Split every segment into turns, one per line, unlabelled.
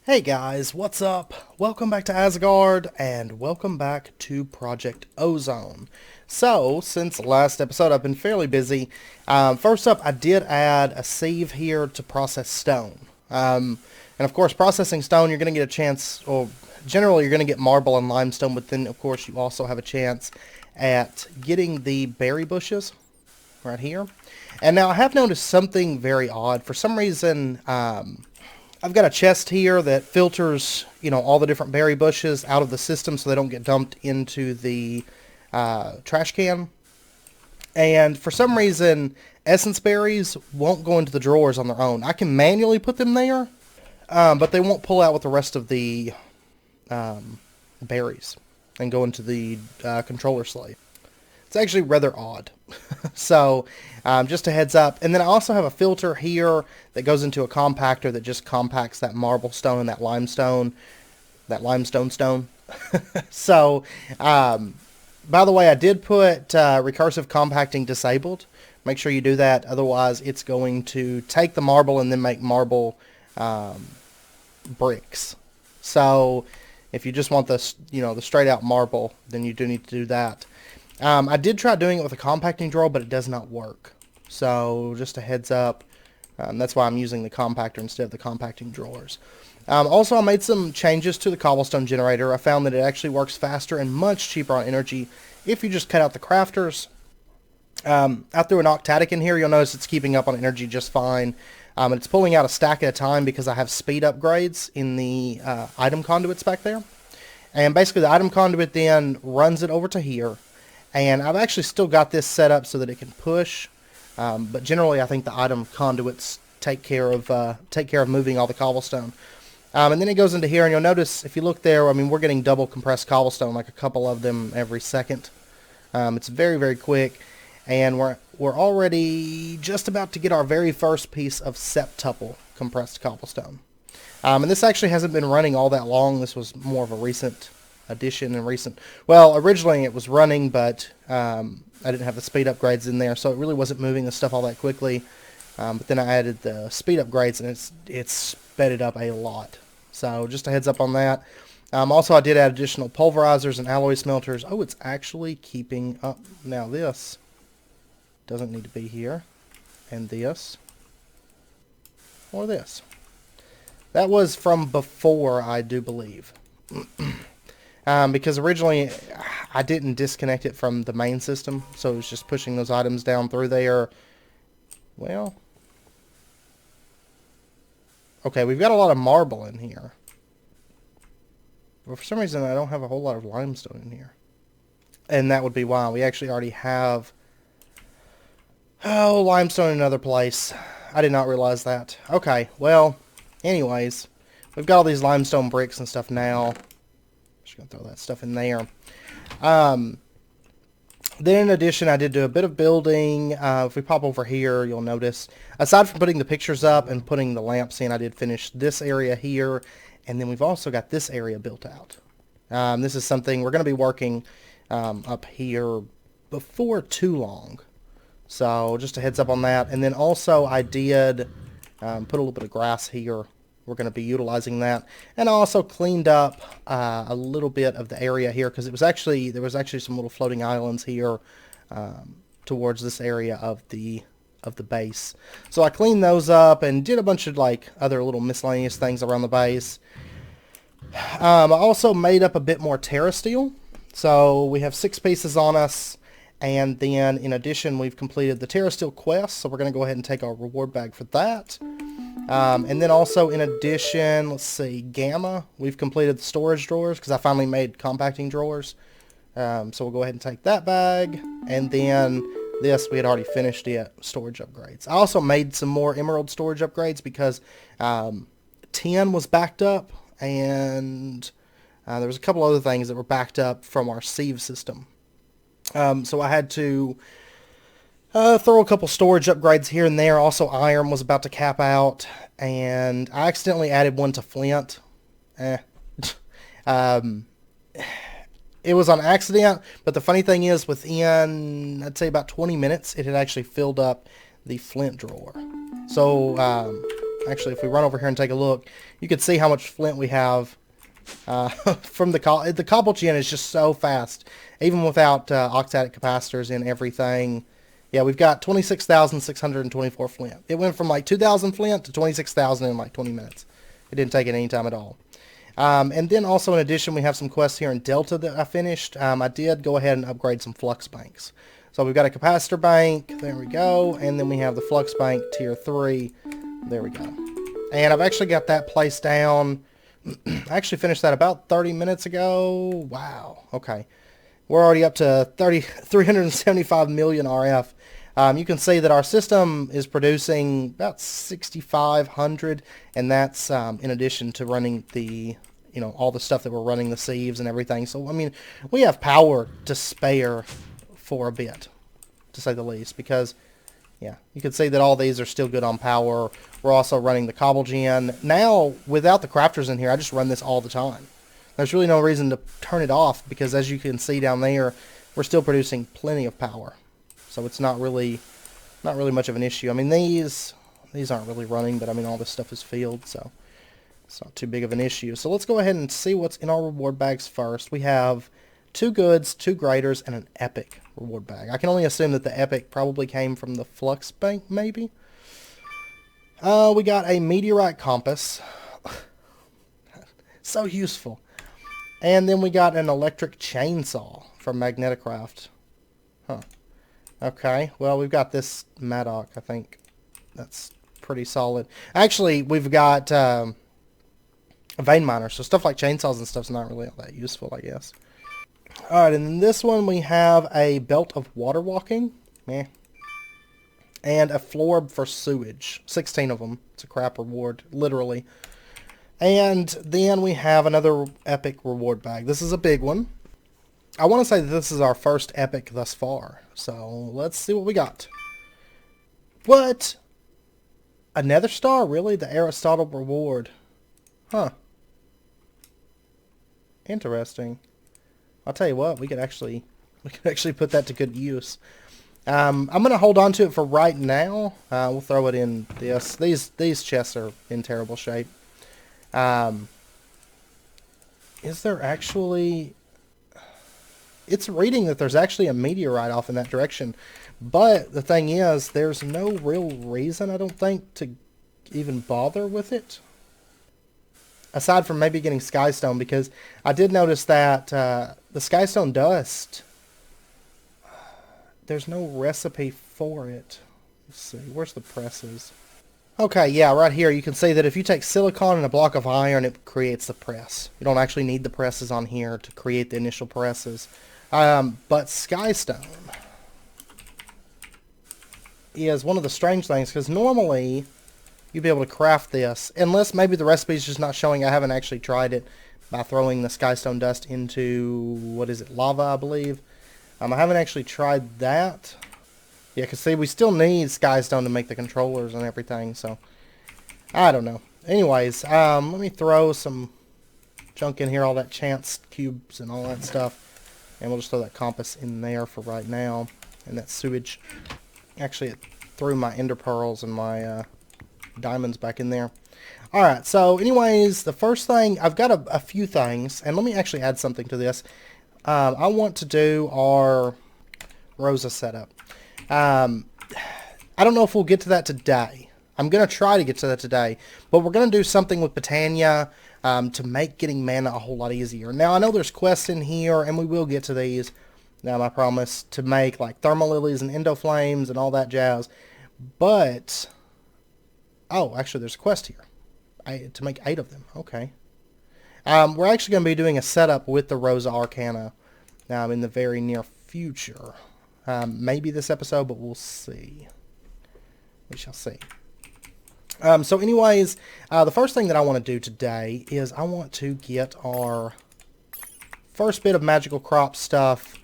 Hey guys, what's up? Welcome back to Asgard, and welcome back to Project Ozone. So, since the last episode, I've been fairly busy. First up, I did add a sieve here to process stone. And of course, processing stone, you're going to get a chance, or generally you're going to get marble and limestone, but then of course you also have a chance at getting the berry bushes right here. And now I have noticed something very odd. For some reason, I've got a chest here that filters, all the different berry bushes out of the system so they don't get dumped into the trash can. And for some reason, essence berries won't go into the drawers on their own. I can manually put them there, but they won't pull out with the rest of the berries and go into the controller slave. It's actually rather odd. So, just a heads up. And then I also have a filter here that goes into a compactor that just compacts that marble stone and that limestone stone. So, by the way, I did put recursive compacting disabled. Make sure you do that. Otherwise, it's going to take the marble and then make marble bricks. So, if you just want the straight out marble, then you do need to do that. I did try doing it with a compacting drawer, but it does not work. So, just a heads up. That's why I'm using the compactor instead of the compacting drawers. Also, I made some changes to the cobblestone generator. I found that it actually works faster and much cheaper on energy if you just cut out the crafters. I threw an octatic in here. You'll notice it's keeping up on energy just fine. It's pulling out a stack at a time because I have speed upgrades in the item conduits back there. And basically, the item conduit then runs it over to here. And I've actually still got this set up so that it can push, but generally I think the item conduits take care of moving all the cobblestone. And then it goes into here, and you'll notice if you look there, we're getting double compressed cobblestone, like a couple of them every second. It's very, very quick, and we're already just about to get our very first piece of septuple compressed cobblestone. And this actually hasn't been running all that long. This was more of a recent addition and originally it was running, but I didn't have the speed upgrades in there, so it really wasn't moving the stuff all that quickly. But then I added the speed upgrades, and it's sped it up a lot. So just a heads up on that. Also, I did add additional pulverizers and alloy smelters. Oh, it's actually keeping up. Now this doesn't need to be here, and this, or this. That was from before, I do believe. Because originally I didn't disconnect it from the main system, so it was just pushing those items down through there. Well, okay, we've got a lot of marble in here, but for some reason I don't have a whole lot of limestone in here, and that would be why. We actually already have limestone in another place. I did not realize that. Okay, well, anyways, we've got all these limestone bricks and stuff now. Just gonna throw that stuff in there. Then in addition, I did do a bit of building. If we pop over here, you'll notice, aside from putting the pictures up and putting the lamps in, I did finish this area here, and then we've also got this area built out. This is something we're going to be working up here before too long. So just a heads up on that. And then also I did put a little bit of grass here. We're going to be utilizing that. And I also cleaned up a little bit of the area here, because there was actually some little floating islands here towards this area of the base. So I cleaned those up and did a bunch of other little miscellaneous things around the base. I also made up a bit more terra steel. So we have 6 pieces on us. And then in addition, we've completed the terra steel quest. So we're going to go ahead and take our reward bag for that. And then also in addition, let's see, Gamma, we've completed the storage drawers because I finally made compacting drawers. So we'll go ahead and take that bag. And then this, we had already finished it, storage upgrades. I also made some more emerald storage upgrades because 10 was backed up, and there was a couple other things that were backed up from our sieve system. So I had to throw a couple storage upgrades here and there. Also, iron was about to cap out, and I accidentally added one to flint. It was on accident, but the funny thing is, within, I'd say about 20 minutes, it had actually filled up the flint drawer. So, Actually, if we run over here and take a look, you can see how much flint we have from the cobble gen is just so fast, even without octadic capacitors and everything. Yeah, we've got 26,624 flint. It went from like 2,000 flint to 26,000 in like 20 minutes. It didn't take it any time at all. And then also in addition, we have some quests here in Delta that I finished. I did go ahead and upgrade some flux banks. So we've got a capacitor bank, there we go, and then we have the flux bank tier 3, there we go. And I've actually got that placed down. I actually finished that about 30 minutes ago. Wow, okay. We're already up to 375 million RF. You can see that our system is producing about 6,500, and that's in addition to running the, all the stuff that we're running, the sieves and everything. So, I mean, we have power to spare for a bit, to say the least, because, yeah, you can see that all these are still good on power. We're also running the cobble gen. Now, without the crafters in here, I just run this all the time. There's really no reason to turn it off, because as you can see down there, we're still producing plenty of power. So it's not really much of an issue. I mean, these aren't really running, but I mean, all this stuff is filled, so it's not too big of an issue. So let's go ahead and see what's in our reward bags first. We have 2 goods, 2 graders, and an epic reward bag. I can only assume that the epic probably came from the flux bank, maybe. We got a meteorite compass. So useful. And then we got an electric chainsaw from Magneticraft. Huh. Okay, well, we've got this Maddock, I think. That's pretty solid. Actually, we've got a vein miner, so stuff like chainsaws and stuff's not really all that useful, I guess. Alright, and in this one we have a belt of water walking. Meh. And a florb for sewage. 16 of them. It's a crap reward, literally. And then we have another epic reward bag. This is a big one. I want to say that this is our first epic thus far. So, let's see what we got. What? A nether star? Really? The Aristotle reward. Huh. Interesting. I'll tell you what, we could actually put that to good use. I'm going to hold on to it for right now. We'll throw it in this. These chests are in terrible shape. Is there actually... It's reading that there's actually a meteorite off in that direction. But the thing is, there's no real reason, I don't think, to even bother with it. Aside from maybe getting Skystone, because I did notice that the Skystone dust, there's no recipe for it. Let's see, where's the presses? Okay, yeah, right here you can see that if you take silicon and a block of iron, it creates the press. You don't actually need the presses on here to create the initial presses. But Skystone is one of the strange things, because normally you'd be able to craft this, unless maybe the recipe is just not showing. I haven't actually tried it by throwing the Skystone dust into, what is it, lava, I believe. I haven't actually tried that. Yeah, because see, we still need Skystone to make the controllers and everything, so I don't know. Anyways, let me throw some junk in here, all that chance cubes and all that stuff. And we'll just throw that compass in there for right now. And that sewage. Actually, it threw my ender pearls and my diamonds back in there. Alright, so anyways, the first thing, I've got a few things. And let me actually add something to this. I want to do our rosa setup. I don't know if we'll get to that today. I'm going to try to get to that today. But we're going to do something with botania to make getting mana a whole lot easier. Now, I know there's quests in here, and we will get to these. Now, I promise, to make like thermal lilies and endoflames and all that jazz. But, oh, actually, there's a quest here. To make 8 of them. Okay. We're actually going to be doing a setup with the Rosa Arcana in the very near future. Maybe this episode, but we'll see. We shall see. So anyways, the first thing that I want to do today is I want to get our first bit of magical crop stuff,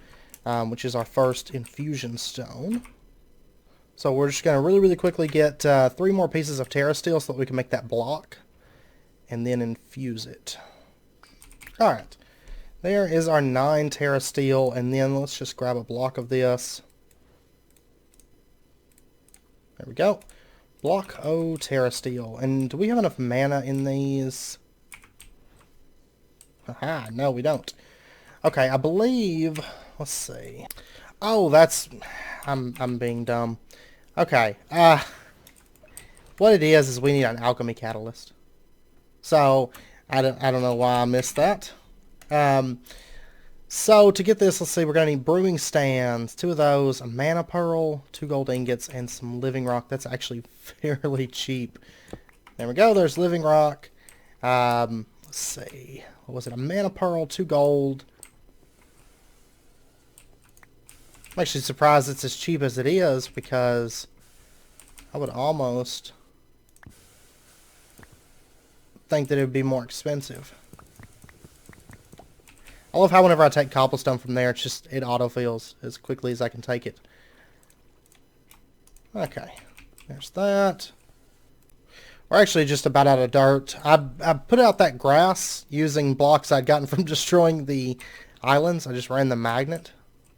which is our first infusion stone. So we're just going to really quickly get 3 more pieces of terra steel so that we can make that block and then infuse it. Alright, there is our 9 terra steel, and then let's just grab a block of this. There we go. Block O Terra Steel. And do we have enough mana in these? Haha, no we don't. Okay, I believe... Let's see. Oh, that's... I'm being dumb. Okay, what it is we need an alchemy catalyst. So, I don't know why I missed that. So, to get this, let's see, we're going to need brewing stands, 2 of those, a mana pearl, 2 gold ingots, and some living rock. That's actually fairly cheap. There we go, there's living rock. Let's see, what was it, a mana pearl, 2 gold. I'm actually surprised it's as cheap as it is, because I would almost think that it would be more expensive. I love how whenever I take cobblestone from there, it's just, it autofills as quickly as I can take it. Okay, there's that. We're actually just about out of dirt. I put out that grass using blocks I'd gotten from destroying the islands. I just ran the magnet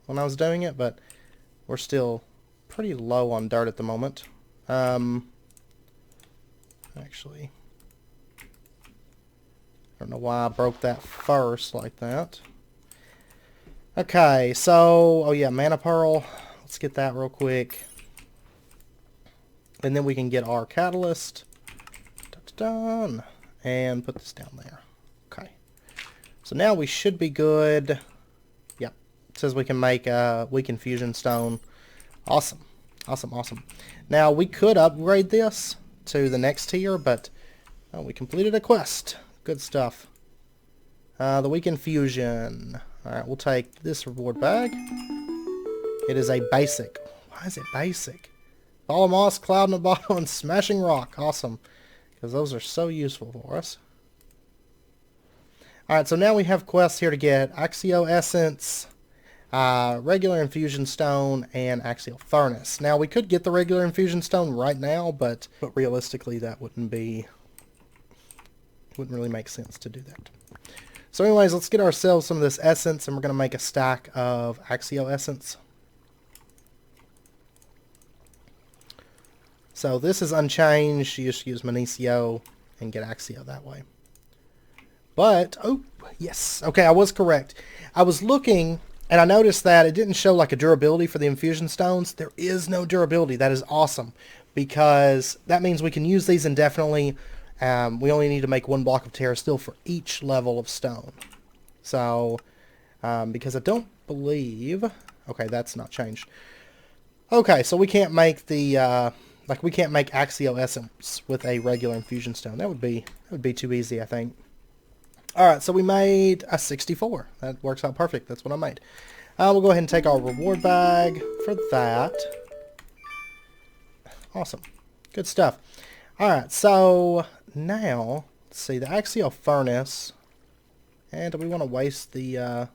when I was doing it, but we're still pretty low on dirt at the moment. Actually, I don't know why I broke that first like that. Okay, so, oh yeah, mana pearl. Let's get that real quick. And then we can get our catalyst. Done. And put this down there. Okay. So now we should be good. Yep. It says we can make a weakened fusion stone. Awesome. Awesome, awesome. Now we could upgrade this to the next tier, but we completed a quest. Good stuff. The weakened fusion. Alright, we'll take this reward bag. It is a basic. Why is it basic? Ball of moss, cloud in a bottle, and smashing rock. Awesome. Because those are so useful for us. Alright, so now we have quests here to get Axio Essence, regular infusion stone, and axial furnace. Now we could get the regular infusion stone right now, but realistically that wouldn't really make sense to do that. So anyways, let's get ourselves some of this essence, and we're going to make a stack of Axio Essence. So this is unchanged. You just use Magnesio and get Axio that way. But, oh, yes. Okay, I was correct. I was looking, and I noticed that it didn't show like a durability for the infusion stones. There is no durability. That is awesome, because that means we can use these indefinitely. We only need to make 1 block of Terra Steel for each level of stone. So, because I don't believe... Okay, that's not changed. Okay, so we can't make the... we can't make Axio Essence with a regular infusion stone. That would be too easy, I think. Alright, so we made a 64. That works out perfect. That's what I made. We'll go ahead and take our reward bag for that. Awesome. Good stuff. Alright, so... Now, let's see, the axial furnace, and do we want to waste the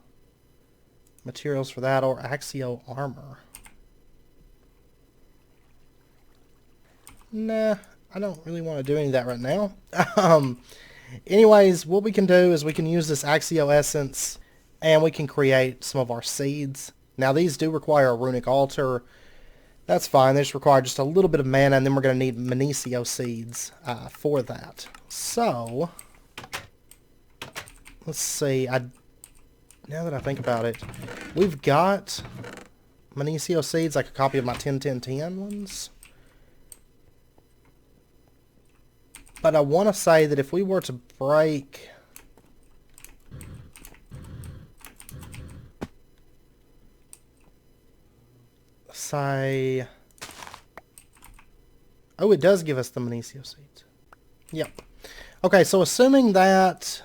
materials for that, or axial armor? Nah, I don't really want to do any of that right now. Anyways, what we can do is we can use this Axio Essence, and we can create some of our seeds. Now, these do require a runic altar. That's fine. They just require just a little bit of mana, and then we're going to need Magnesio seeds for that. So, let's see. Now that I think about it, we've got Magnesio seeds, like a copy of my 10-10-10 ones. But I want to say that if we were to break... say... Oh, it does give us the Magnesio seeds. Yep. Okay, so assuming that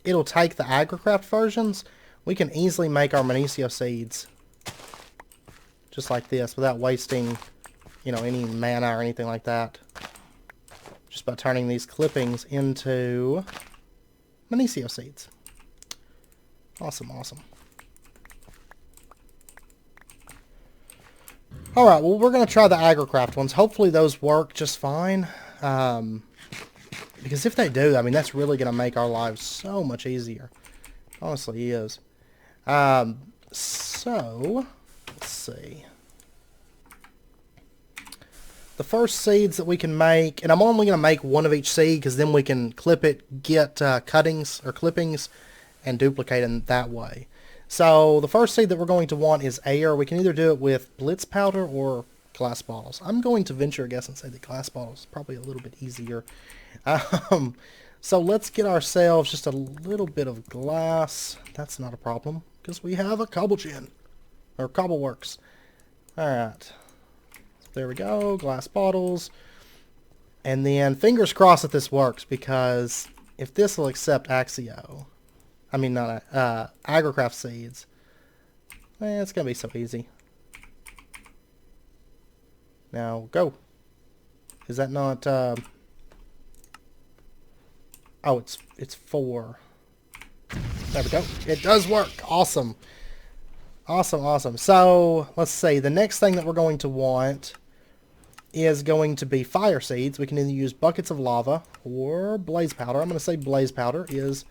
it'll take the Agricraft versions, we can easily make our Magnesio seeds just like this without wasting, you know, any mana or anything like that. Just by turning these clippings into Magnesio seeds. Awesome, awesome. Alright, well, we're going to try the Agricraft ones. Hopefully those work just fine. Because if they do, I mean, that's really going to make our lives so much easier. Honestly, is. So, let's see. the first seeds that we can make, and I'm only going to make one of each seed because then we can clip it, get cuttings or clippings, and duplicate them that way. So the first seed that we're going to want is air. We can either do it with blitz powder or glass bottles. I'm going to venture a guess and say that glass bottles is probably a little bit easier. So let's get ourselves just a little bit of glass. That's not a problem because we have a cobble gin or cobbleworks. Alright. There we go, glass bottles. And then fingers crossed that this works, because if this will accept Axio, I mean not Agricraft seeds, it's going to be so easy. Now, go. Is that not, oh, it's 4. There we go. It does work. Awesome. Awesome, awesome. So, let's see. The next thing that we're going to want is going to be fire seeds. We can either use buckets of lava or blaze powder. I'm going to say blaze powder is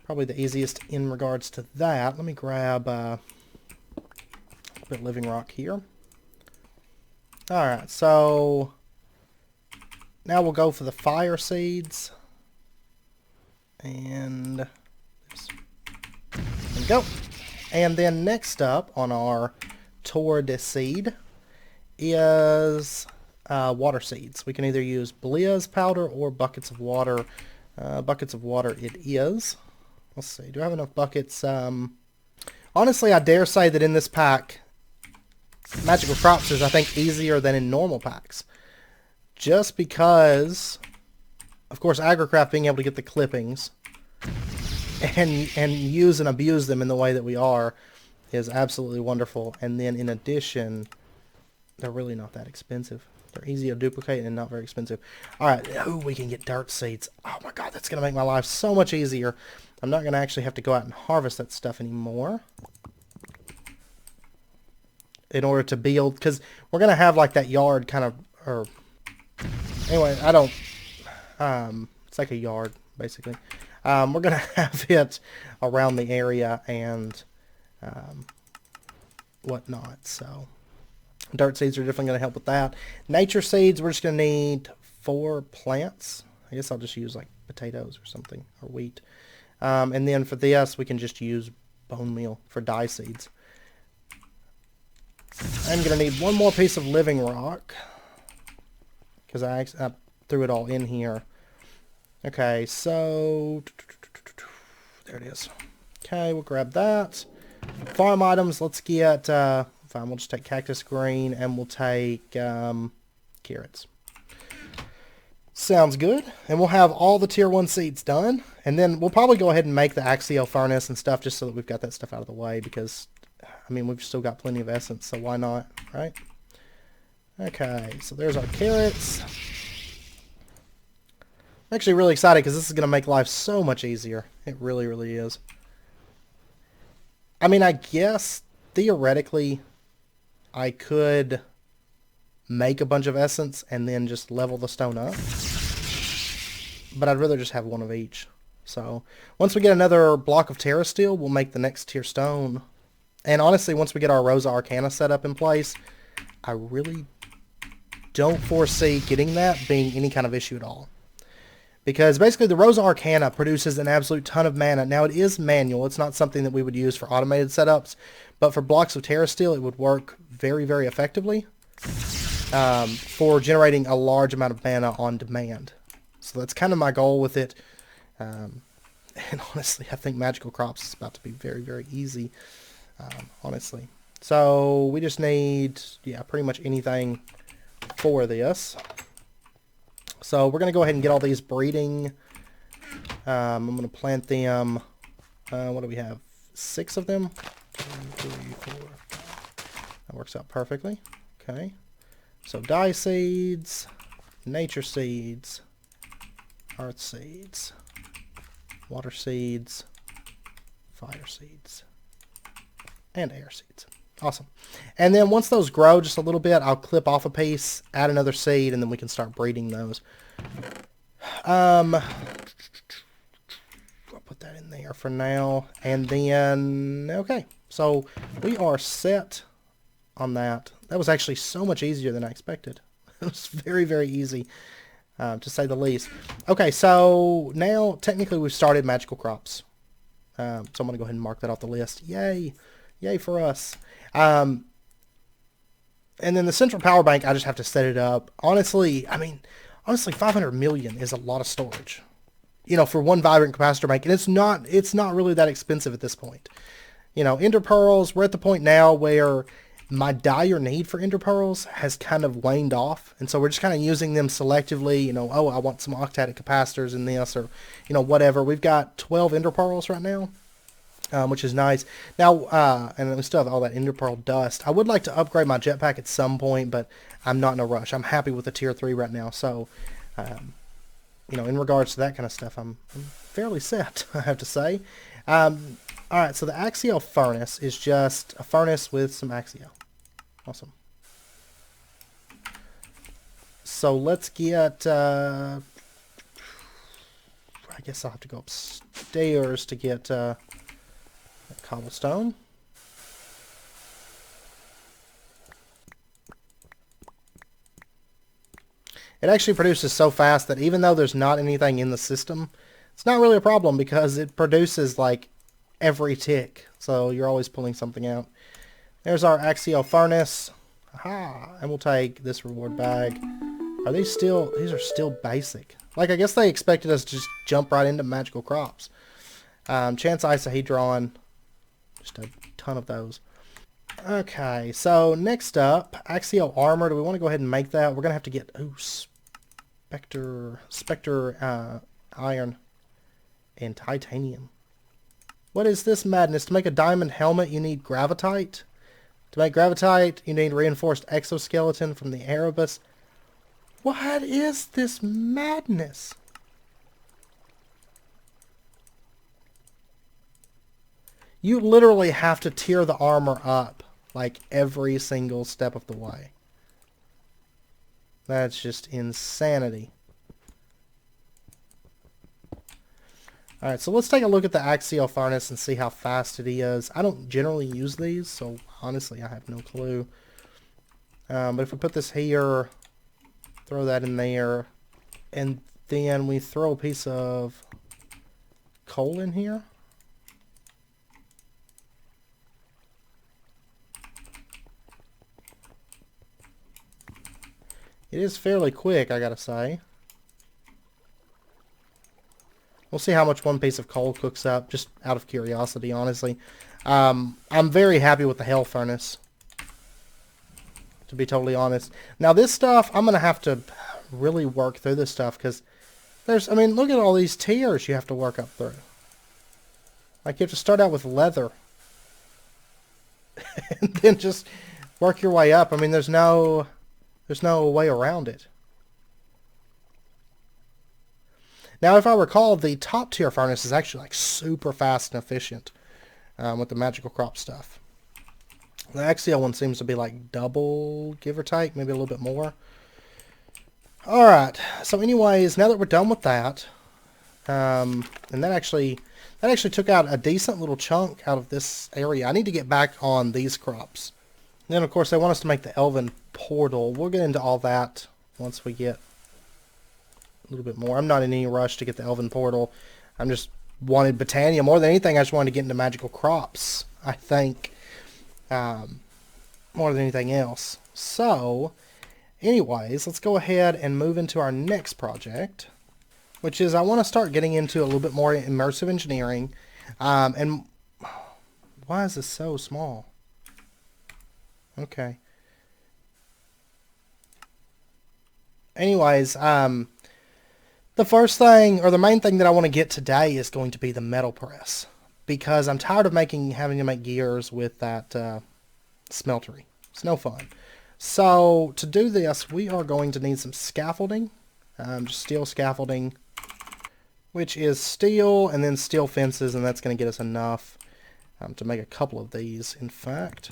probably the easiest in regards to that. Let me grab a bit of living rock here. Alright, so now we'll go for the fire seeds. And there we go. And then next up on our tour de seed is water seeds. We can either use blaze powder or buckets of water. Buckets of water it is. Let's see. Do I have enough buckets? Honestly, I dare say that in this pack, Magical Crops is, I think, easier than in normal packs. Just because, of course, Agricraft being able to get the clippings and use and abuse them in the way that we are is absolutely wonderful. And then in addition, they're really not that expensive. They're easy to duplicate and not very expensive. Alright, we can get dirt seeds. Oh my god, that's going to make my life so much easier. I'm not going to actually have to go out and harvest that stuff anymore. In order to build, because we're going to have like that yard kind of, or, anyway, I don't, it's like a yard, basically. We're going to have it around the area and whatnot, so dirt seeds are definitely going to help with that. Nature seeds, we're just going to need 4 plants. I guess I'll just use like potatoes or something, or wheat. And then for this, we can just use bone meal for dye seeds. I'm going to need one more piece of living rock, because I threw it all in here. Okay, so there it is. Okay, we'll grab that. Farm items, let's get, fine, we'll just take cactus green, and we'll take carrots. Sounds good. And we'll have all the tier 1 seeds done, and then we'll probably go ahead and make the Axio furnace and stuff just so that we've got that stuff out of the way, because, I mean, we've still got plenty of essence, so why not, right? Okay, so there's our carrots. I'm actually really excited because this is going to make life so much easier. It really, really is. I mean, I guess, theoretically, I could make a bunch of essence and then just level the stone up. But I'd rather just have one of each. So, once we get another block of Terra Steel, we'll make the next tier stone. And honestly, once we get our Rosa Arcana set up in place, I really don't foresee getting that being any kind of issue at all. Because basically the Rosa Arcana produces an absolute ton of mana. Now it is manual, it's not something that we would use for automated setups, but for blocks of Terra Steel it would work very, very effectively for generating a large amount of mana on demand. So that's kind of my goal with it. And honestly, I think Magical Crops is about to be very, very easy. Honestly. So we just need, yeah, pretty much anything for this. So we're going to go ahead and get all these breeding. I'm going to plant them. What do we have? 6 of them? 1, 2, 3, 4. That works out perfectly. Okay. So dye seeds, nature seeds, earth seeds, water seeds, fire seeds, and air seeds. Awesome. And then once those grow just a little bit, I'll clip off a piece, add another seed, and then we can start breeding those. I'll put that in there for now. And then, okay. So we are set on that. That was actually so much easier than I expected. It was very, very easy, to say the least. Okay, so now technically we've started magical crops. So I'm going to go ahead and mark that off the list. Yay! Yay for us. And then the central power bank, I just have to set it up. Honestly, 500 million is a lot of storage. You know, for one vibrant capacitor bank. And it's not really that expensive at this point. You know, ender pearls, we're at the point now where my dire need for ender pearls has kind of waned off. And so we're just kind of using them selectively. You know, oh, I want some octatic capacitors in this, or, you know, whatever. We've got 12 ender pearls right now, which is nice. Now, and we still have all that ender pearl dust. I would like to upgrade my jetpack at some point, but I'm not in a rush. I'm happy with the tier 3 right now. So, you know, in regards to that kind of stuff, I'm fairly set, I have to say. Alright, so the axial furnace is just a furnace with some axial. Awesome. So let's get, I guess I'll have to go upstairs to get cobblestone. It actually produces so fast that even though there's not anything in the system, it's not really a problem because it produces like every tick. So you're always pulling something out. There's our axial furnace. Aha! And we'll take this reward bag. Are these still... These are still basic. Like, I guess they expected us to just jump right into magical crops. Chance isohedron. Just a ton of those. Okay, so next up, axial armor. Do we want to go ahead and make that? We're going to have to get... Ooh, Spectre iron and titanium. What is this madness? To make a diamond helmet, you need gravitite. To make gravitite, you need reinforced exoskeleton from the Erebus. What is this madness? You literally have to tier the armor up, like, every single step of the way. That's just insanity. Alright, so let's take a look at the axial furnace and see how fast it is. I don't generally use these, so honestly I have no clue. But if we put this here, throw that in there, and then we throw a piece of coal in here. It is fairly quick, I gotta say. We'll see how much one piece of coal cooks up, just out of curiosity, honestly. I'm very happy with the hell furnace, to be totally honest. Now this stuff, I'm going to have to really work through this stuff, because there's, I mean, look at all these tiers you have to work up through. Like, you have to start out with leather. And then just work your way up. I mean, there's no way around it. Now, if I recall, the top tier furnace is actually like super fast and efficient with the magical crop stuff. The axial one seems to be like double, give or take, maybe a little bit more. Alright, so anyways, now that we're done with that, and that actually took out a decent little chunk out of this area. I need to get back on these crops. And then, of course, they want us to make the elven portal. We'll get into all that once we get a little bit more. I'm not in any rush to get the elven portal. I'm just wanted botania more than anything. I just wanted to get into magical crops, I think, more than anything else. So anyways, let's go ahead and move into our next project, which is I want to start getting into a little bit more immersive engineering. And why is this so small? Okay. Anyways, the first thing, or the main thing that I want to get today is going to be the metal press. Because I'm tired of having to make gears with that smeltery. It's no fun. So, to do this, we are going to need some scaffolding. Just steel scaffolding. Which is steel, and then steel fences, and that's going to get us enough to make a couple of these, in fact.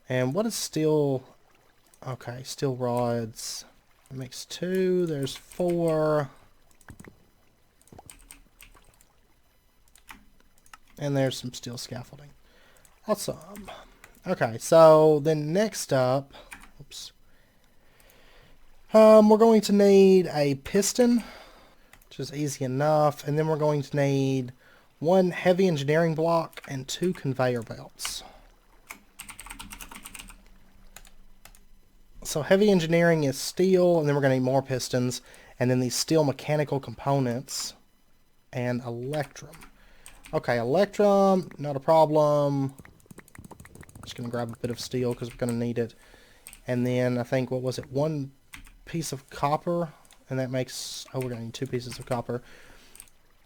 And what is steel? Okay, steel rods. That makes 2. There's 4. And there's some steel scaffolding. Awesome. Okay, so then next up, oops, we're going to need a piston, which is easy enough, and then we're going to need 1 heavy engineering block and 2 conveyor belts. So heavy engineering is steel, and then we're going to need more pistons, and then these steel mechanical components, and electrum. Okay, electrum, not a problem. Just going to grab a bit of steel because we're going to need it. And then I think, what was it, 1 piece of copper, and that makes, oh, we're going to need 2 pieces of copper.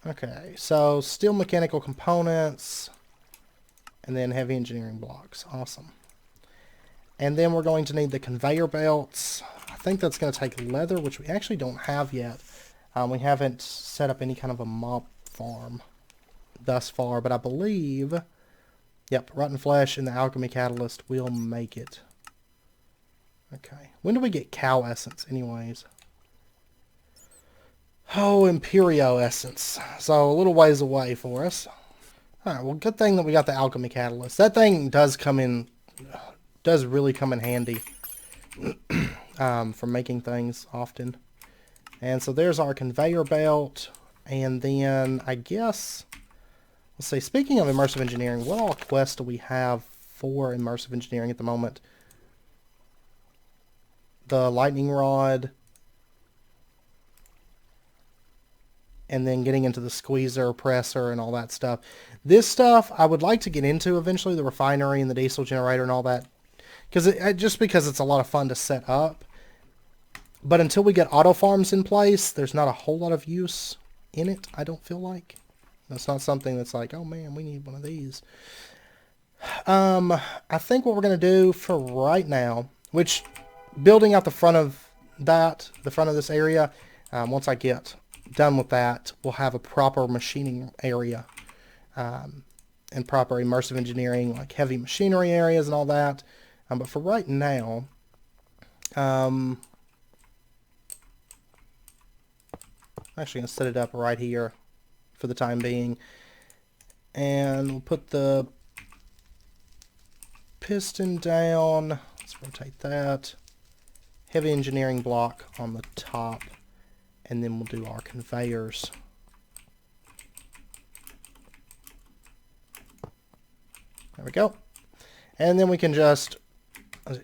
Okay, so steel mechanical components, and then heavy engineering blocks. Awesome. And then we're going to need the conveyor belts. I think that's going to take leather, which we actually don't have yet. We haven't set up any kind of a mob farm thus far, but I believe, yep, rotten flesh and the alchemy catalyst will make it. Okay, when do we get cow essence anyways? Oh, Imperio essence. So a little ways away for us. Alright, well, good thing that we got the alchemy catalyst. That thing does really come in handy for making things often. And so there's our conveyor belt. And then I guess, let's see, speaking of immersive engineering, what all quests do we have for immersive engineering at the moment? The lightning rod. And then getting into the squeezer, presser, and all that stuff. This stuff I would like to get into eventually, the refinery and the diesel generator and all that. Just because it's a lot of fun to set up. But until we get auto farms in place, there's not a whole lot of use in it, I don't feel like. It's not something that's like, oh man, we need one of these. I think what we're going to do for right now, which building out the front of this area, once I get done with that, we'll have a proper machining area and proper immersive engineering, like heavy machinery areas and all that. But for right now, I'm actually going to set it up right here for the time being. And we'll put the piston down. Let's rotate that. Heavy engineering block on the top. And then we'll do our conveyors. There we go. And then we can just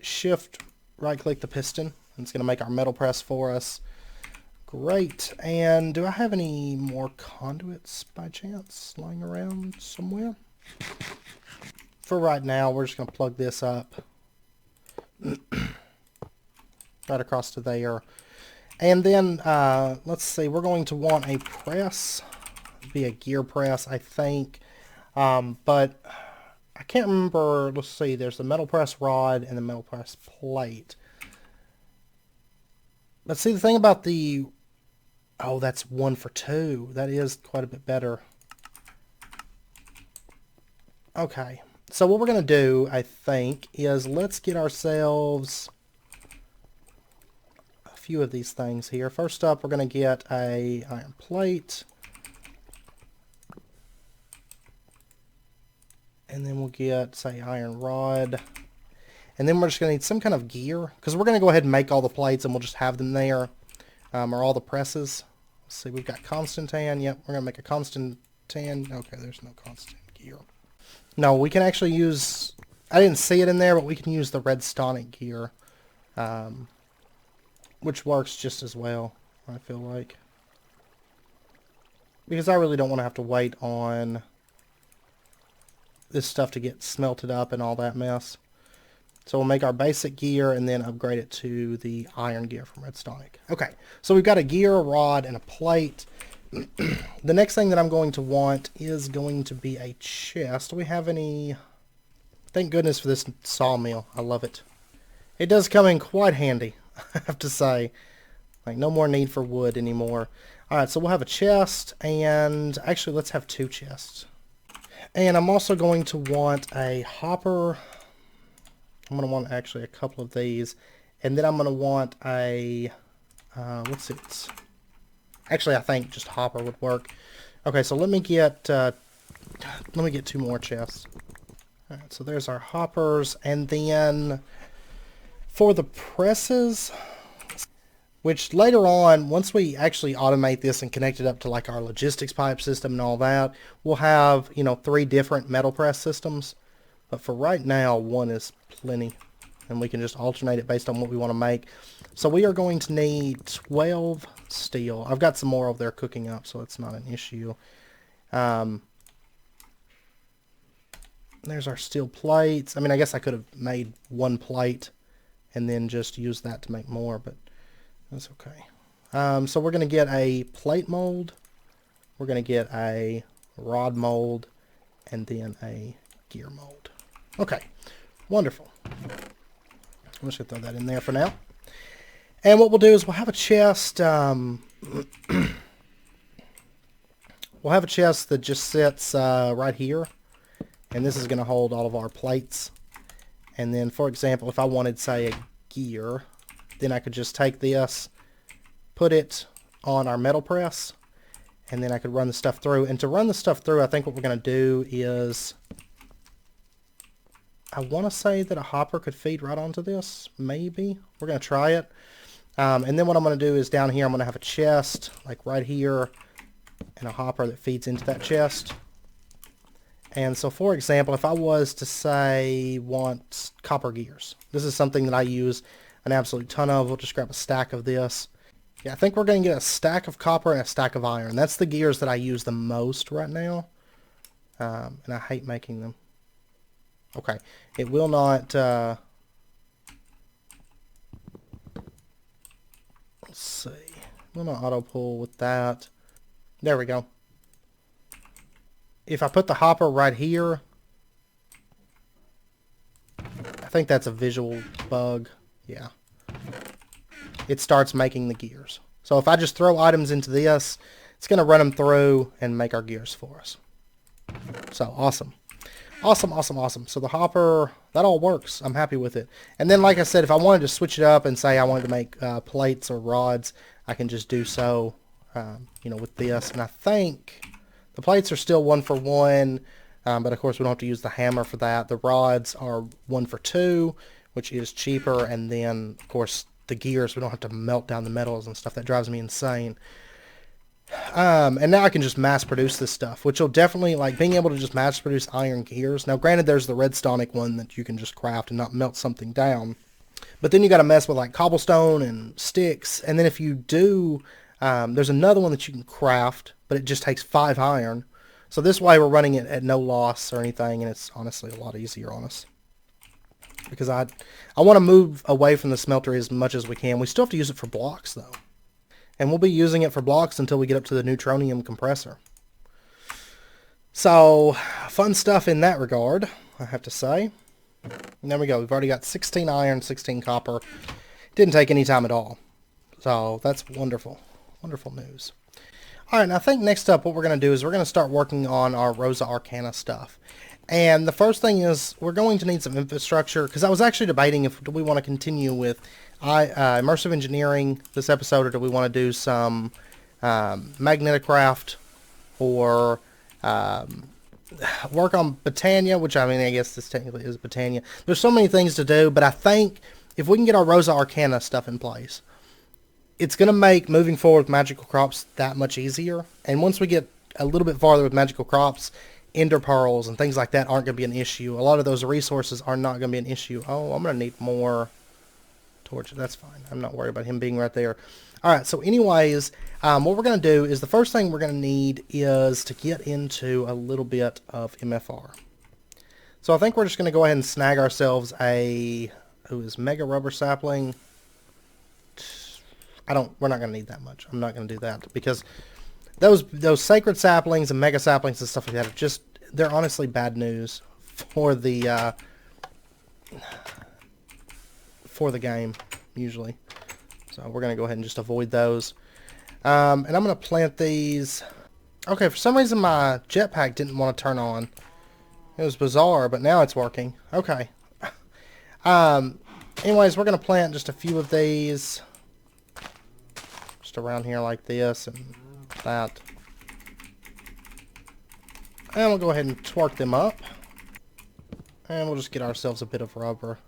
shift right click the piston. It's going to make our metal press for us. Great. And do I have any more conduits by chance lying around somewhere? For right now, we're just going to plug this up right across to there. And then, let's see, we're going to want a press. It'd be a gear press, I think. But I can't remember. Let's see, there's the metal press rod and the metal press plate. Let's see, the thing about the... Oh, that's 1 for 2. That is quite a bit better. Okay. So what we're going to do, I think, is let's get ourselves a few of these things here. First up, we're going to get a iron plate. And then we'll get, say, iron rod. And then we're just going to need some kind of gear. Because we're going to go ahead and make all the plates and we'll just have them there. Or all the presses. Let's see, we've got Constantan. Yep, we're going to make a Constantan. Okay, there's no constant gear. No, we can actually use... I didn't see it in there, but we can use the redstonic gear. Which works just as well, I feel like. Because I really don't want to have to wait on this stuff to get smelted up and all that mess. So we'll make our basic gear and then upgrade it to the iron gear from redstonic. Okay, so we've got a gear, a rod, and a plate. The next thing that I'm going to want is going to be a chest. Do we have any... Thank goodness for this sawmill. I love it. It does come in quite handy, I have to say. Like, no more need for wood anymore. Alright, so we'll have a chest, and... Actually, let's have 2 chests. And I'm also going to want a hopper... I'm going to want actually a couple of these. And then I'm going to want a... what's it? Actually, I think just hopper would work. Okay, so let me get 2 more chests. Alright, so there's our hoppers, and then for the presses, which later on, once we actually automate this and connect it up to like our logistics pipe system and all that, we'll have, you know, 3 different metal press systems. But for right now, 1 is plenty. And we can just alternate it based on what we want to make. So we are going to need 12 steel. I've got some more over there cooking up, so it's not an issue. There's our steel plates. I mean, I guess I could have made 1 plate and then just used that to make more, but that's okay. So we're going to get a plate mold. We're going to get a rod mold and then a gear mold. Okay, wonderful. I'm just going to throw that in there for now. And what we'll do is we'll have a chest. We'll have a chest that just sits right here. And this is going to hold all of our plates. And then, for example, if I wanted, say, a gear, then I could just take this, put it on our metal press, and then I could run the stuff through. And to run the stuff through, I think what we're going to do is, I want to say that a hopper could feed right onto this. Maybe. We're going to try it. And then what I'm going to do is down here, I'm going to have a chest, like right here, and a hopper that feeds into that chest. And so, for example, if I was to say want copper gears, this is something that I use an absolute ton of. We'll just grab a stack of this. Yeah, I think we're going to get a stack of copper and a stack of iron. That's the gears that I use the most right now. And I hate making them. Okay, it will not... let's see. It will not auto pull with that. There we go. If I put the hopper right here, I think that's a visual bug. Yeah. It starts making the gears. So if I just throw items into this, it's going to run them through and make our gears for us. So awesome. Awesome, awesome, awesome. So the hopper, that all works. I'm happy with it. And then, like I said, if I wanted to switch it up and say I wanted to make plates or rods, I can just do so, you know, with this. And I think the plates are still 1 for 1, but of course we don't have to use the hammer for that. The rods are 1 for 2, which is cheaper. And then, of course, the gears, we don't have to melt down the metals and stuff. That drives me insane. And now I can just mass produce this stuff, which will definitely, like, being able to just mass produce iron gears. Now, granted, there's the redstonic one that you can just craft and not melt something down. But then you got to mess with, like, cobblestone and sticks. And then if you do, there's another one that you can craft, but it just takes 5 iron. So this way we're running it at no loss or anything, and it's honestly a lot easier on us. Because I want to move away from the smelter as much as we can. We still have to use it for blocks, though. And we'll be using it for blocks until we get up to the neutronium compressor. So, fun stuff in that regard, I have to say. And there we go. We've already got 16 iron, 16 copper. Didn't take any time at all. So, that's wonderful. Wonderful news. Alright, I think next up what we're going to do is we're going to start working on our Rosa Arcana stuff. And the first thing is we're going to need some infrastructure, because I was actually debating if do we want to continue with Immersive Engineering this episode, or do we want to do some Magneticraft, or work on Botania, which I mean I guess this technically is Botania. There's so many things to do, but I think if we can get our Rosa Arcana stuff in place, it's going to make moving forward with magical crops that much easier. And once we get a little bit farther with magical crops, ender pearls and things like that aren't going to be an issue. A lot of those resources are not going to be an issue. Oh, I'm going to need more torches. That's fine. I'm not worried about him being right there. Alright, so anyways, what we're going to do is the first thing we're going to need is to get into a little bit of MFR. So I think we're just going to go ahead and snag ourselves a mega rubber sapling. We're not going to need that much. I'm not going to do that because those sacred saplings and mega saplings and stuff like that are just, they're honestly bad news for the game, usually. So we're going to go ahead and just avoid those. And I'm going to plant these. Okay, for some reason my jetpack didn't want to turn on. It was bizarre, but now it's working. Okay. Anyways, we're going to plant just a few of these. Just around here like this and that. And we'll go ahead and twerk them up. And we'll just get ourselves a bit of rubber.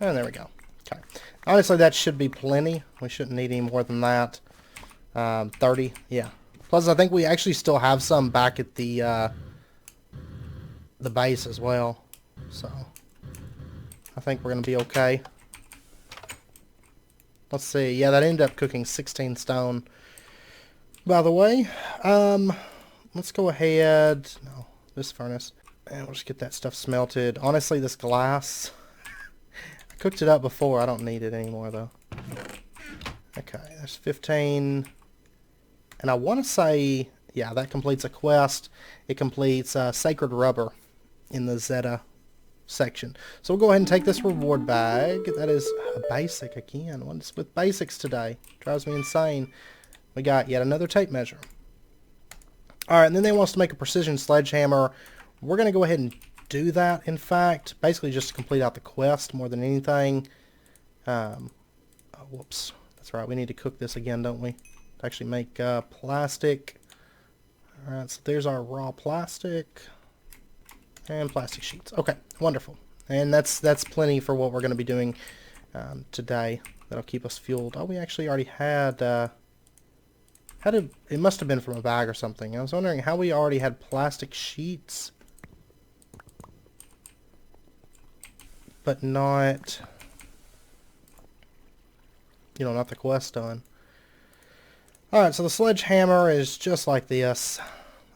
And there we go. Okay. Honestly, that should be plenty. We shouldn't need any more than that. 30, yeah. Plus, I think we actually still have some back at the base as well. So, I think we're going to be okay. Let's see. Yeah, that ended up cooking 16 stone. By the way, let's go ahead. No, this furnace. And we'll just get that stuff smelted. Honestly, this glass, I cooked it up before. I don't need it anymore, though. Okay, there's 15. And I want to say, yeah, that completes a quest. It completes Sacred Rubber in the Zeta section. So we'll go ahead and take this reward bag. That is a basic again. What's with basics today? Drives me insane. We got yet another tape measure. Alright, and then they want us to make a precision sledgehammer. We're going to go ahead and do that, in fact. Basically just to complete out the quest more than anything. Oh, whoops. That's right, we need to cook this again, don't we? To actually make plastic. Alright, so there's our raw plastic. And plastic sheets. Okay, wonderful. And that's plenty for what we're going to be doing today. That'll keep us fueled. Oh, we actually already had... it must have been from a bag or something. I was wondering how we already had plastic sheets. But not... not the quest done. Alright, so the sledgehammer is just like this.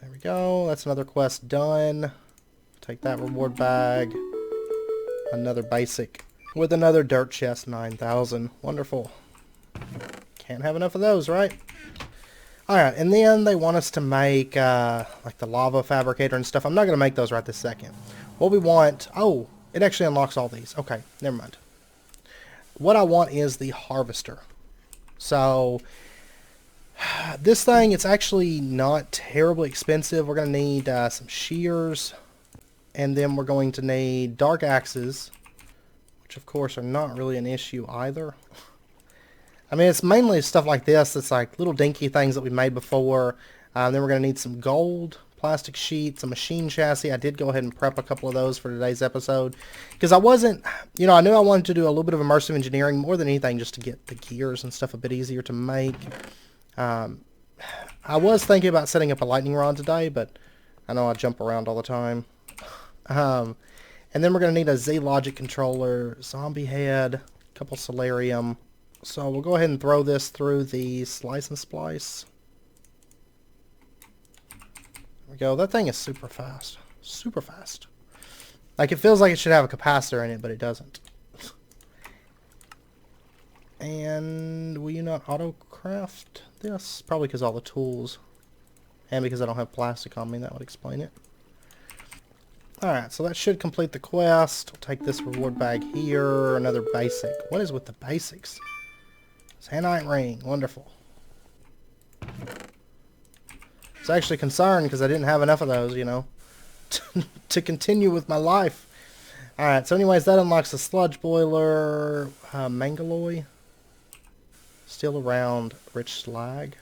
There we go. That's another quest done. Take that reward bag. Another basic. With another dirt chest 9,000. Wonderful. Can't have enough of those, right? Alright, and then they want us to make like the lava fabricator and stuff. I'm not going to make those right this second. What we want... Oh, it actually unlocks all these. Okay, never mind. What I want is the harvester. So... this thing, it's actually not terribly expensive. We're going to need some shears. And then we're going to need dark axes. Which, of course, are not really an issue either. I mean, it's mainly stuff like this. It's like little dinky things that we made before. Then we're going to need some gold, plastic sheets, a machine chassis. I did go ahead and prep a couple of those for today's episode. Because I wasn't, I knew I wanted to do a little bit of immersive engineering more than anything just to get the gears and stuff a bit easier to make. I was thinking about setting up a lightning rod today, but I know I jump around all the time. And then we're going to need a Z-Logic controller, zombie head, a couple solarium. So we'll go ahead and throw this through the slice and splice. There we go. That thing is super fast. Super fast. Like, it feels like it should have a capacitor in it, but it doesn't. And will you not auto-craft this? Probably because all the tools. And because I don't have plastic on me, that would explain it. Alright, so that should complete the quest. We'll take this reward bag here. Another basic. What is with the basics? Sanite ring. Wonderful. I was actually concerned because I didn't have enough of those, to continue with my life. Alright, so anyways, that unlocks the sludge boiler. Mangaloy. Still around rich slag.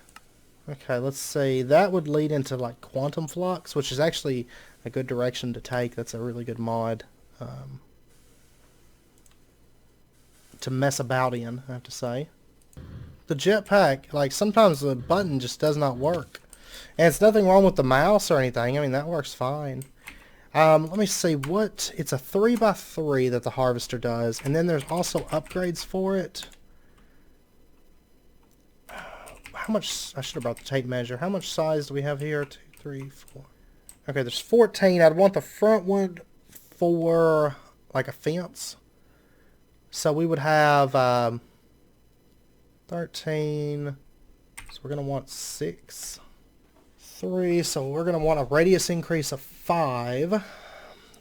Okay, let's see. That would lead into like quantum flux, which is actually a good direction to take. That's a really good mod to mess about in, I have to say. The jetpack, like sometimes the button just does not work. And it's nothing wrong with the mouse or anything. I mean, that works fine. Let me see what... It's a 3x3 that the harvester does. And then there's also upgrades for it. How much... I should have brought the tape measure. How much size do we have here? 2, 3, 4... Okay, there's 14. I'd want the front one for like a fence. So we would have 13. So we're going to want 6. 3. So we're going to want a radius increase of 5.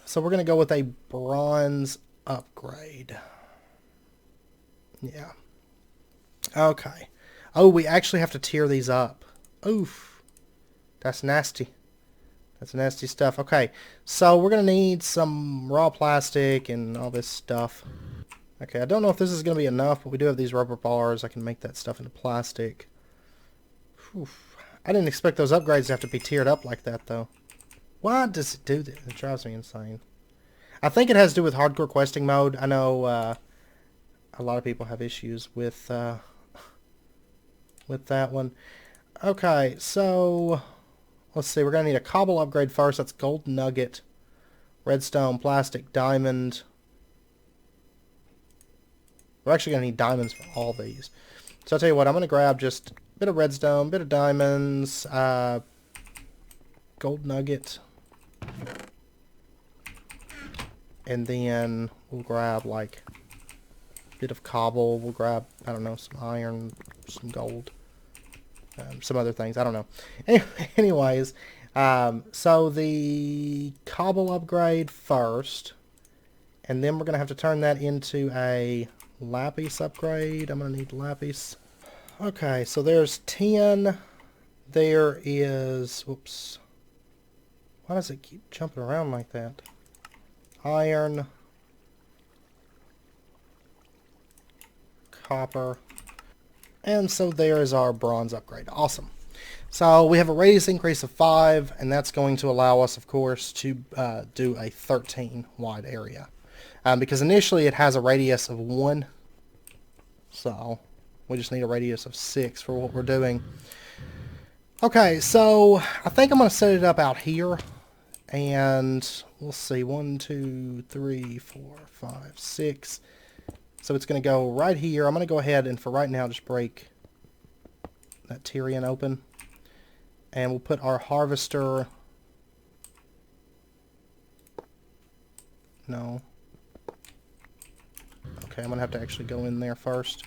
So we're going to go with a bronze upgrade. Yeah. Okay. Oh, we actually have to tier these up. Oof. That's nasty. That's nasty stuff. Okay, so we're going to need some raw plastic and all this stuff. Okay, I don't know if this is going to be enough, but we do have these rubber bars. I can make that stuff into plastic. Whew. I didn't expect those upgrades to have to be tiered up like that, though. Why does it do this? It drives me insane. I think it has to do with hardcore questing mode. I know a lot of people have issues with that one. Okay, so let's see. We're going to need a cobble upgrade first. That's gold nugget, redstone, plastic, diamond. We're actually going to need diamonds for all these. So I'll tell you what. I'm going to grab just a bit of redstone, bit of diamonds, gold nugget. And then we'll grab like a bit of cobble. We'll grab, I don't know, some iron, some gold, some other things. I don't know. Anyways, so the cobble upgrade first. And then we're going to have to turn that into a lapis upgrade. I'm going to need lapis. Okay, so there's 10. There is, whoops. Why does it keep jumping around like that? Iron, copper, and so there is our bronze upgrade. Awesome. So we have a radius increase of 5, and that's going to allow us, of course, to do a 13 wide area. Because initially it has a radius of 1, so we just need a radius of 6 for what we're doing. Okay, so I think I'm going to set it up out here. And we'll see, 1, 2, 3, 4, 5, 6. So it's going to go right here. I'm going to go ahead and for right now just break that Tyrian open. And we'll put our harvester. No. Okay, I'm going to have to actually go in there first.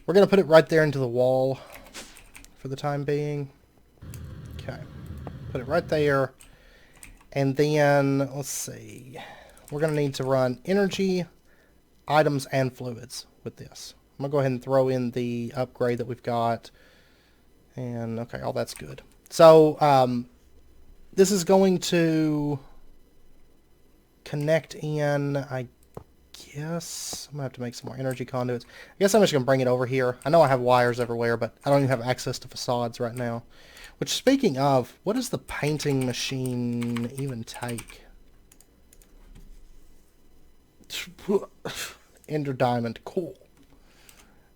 We're going to put it right there into the wall for the time being. Okay. Put it right there. And then, let's see, we're going to need to run energy, items, and fluids with this. I'm going to go ahead and throw in the upgrade that we've got. And, okay, all that's good. So, this is going to connect in, I guess. I'm going to have to make some more energy conduits. I guess I'm just going to bring it over here. I know I have wires everywhere, but I don't even have access to facades right now. Which, speaking of, what does the painting machine even take? Ender diamond, cool.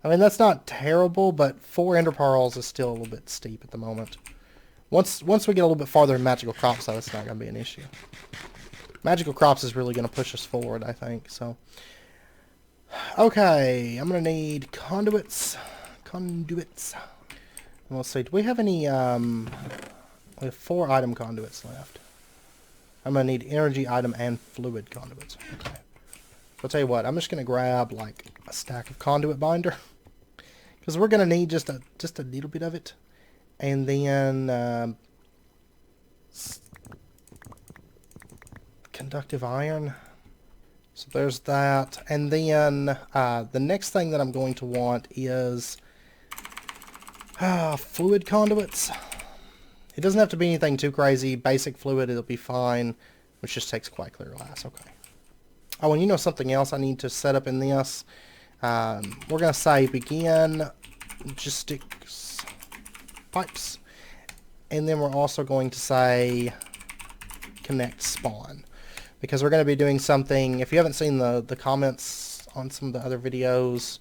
I mean, that's not terrible, but 4 ender pearls is still a little bit steep at the moment. Once we get a little bit farther in magical crops, though, it's not going to be an issue. Magical crops is really going to push us forward, I think. So, okay, I'm going to need conduits. And let's see, do we have any, we have 4 item conduits left. I'm going to need energy, item, and fluid conduits. Okay. So I'll tell you what, I'm just going to grab, like, a stack of conduit binder. Because we're going to need just a little bit of it. And then, conductive iron. So there's that. And then, the next thing that I'm going to want is fluid conduits. It doesn't have to be anything too crazy. Basic fluid, it'll be fine. Which just takes quite clear glass. Okay. Oh, and you know something else I need to set up in this? We're going to say begin logistics pipes. And then we're also going to say connect spawn. Because we're going to be doing something, if you haven't seen the comments on some of the other videos,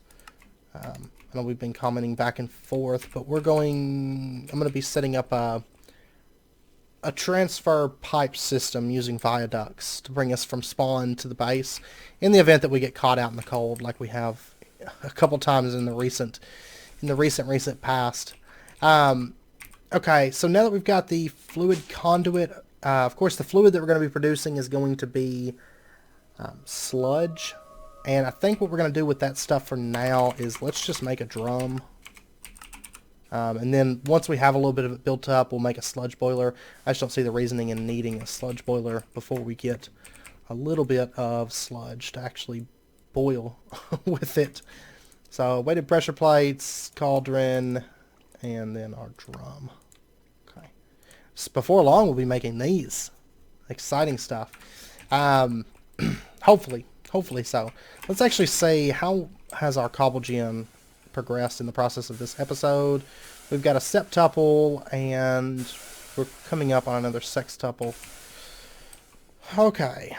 I know we've been commenting back and forth, but I'm going to be setting up a transfer pipe system using viaducts to bring us from spawn to the base in the event that we get caught out in the cold like we have a couple times in the recent past. Okay, so now that we've got the fluid conduit, of course the fluid that we're going to be producing is going to be sludge. And I think what we're going to do with that stuff for now is let's just make a drum. And then once we have a little bit of it built up, we'll make a sludge boiler. I just don't see the reasoning in needing a sludge boiler before we get a little bit of sludge to actually boil with it. So weighted pressure plates, cauldron, and then our drum. Okay. So before long, we'll be making these. Exciting stuff. Hopefully so. Let's actually see how has our cobble gem progressed in the process of this episode. We've got a septuple and We're coming up on another sextuple. Okay.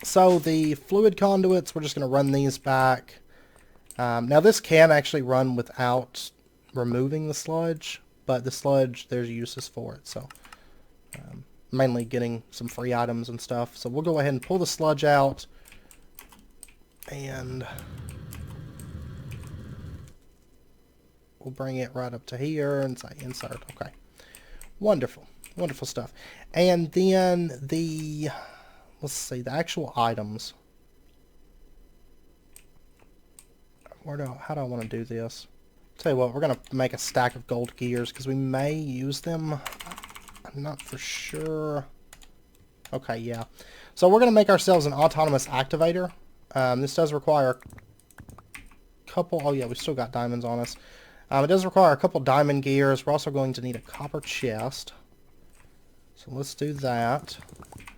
So the fluid conduits, we're just going to run these back. Now this can actually run without removing the sludge, but the sludge, there's uses for it. So mainly getting some free items and stuff. So we'll go ahead and pull the sludge out. And we'll bring it right up to here and say insert. Okay. Wonderful. Wonderful stuff. And then let's see, the actual items. How do I want to do this? Tell you what, we're going to make a stack of gold gears because we may use them. I'm not for sure. Okay, yeah. So we're going to make ourselves an autonomous activator. This does require a couple... Oh, yeah, we still got diamonds on us. It does require a couple diamond gears. We're also going to need a copper chest. So let's do that.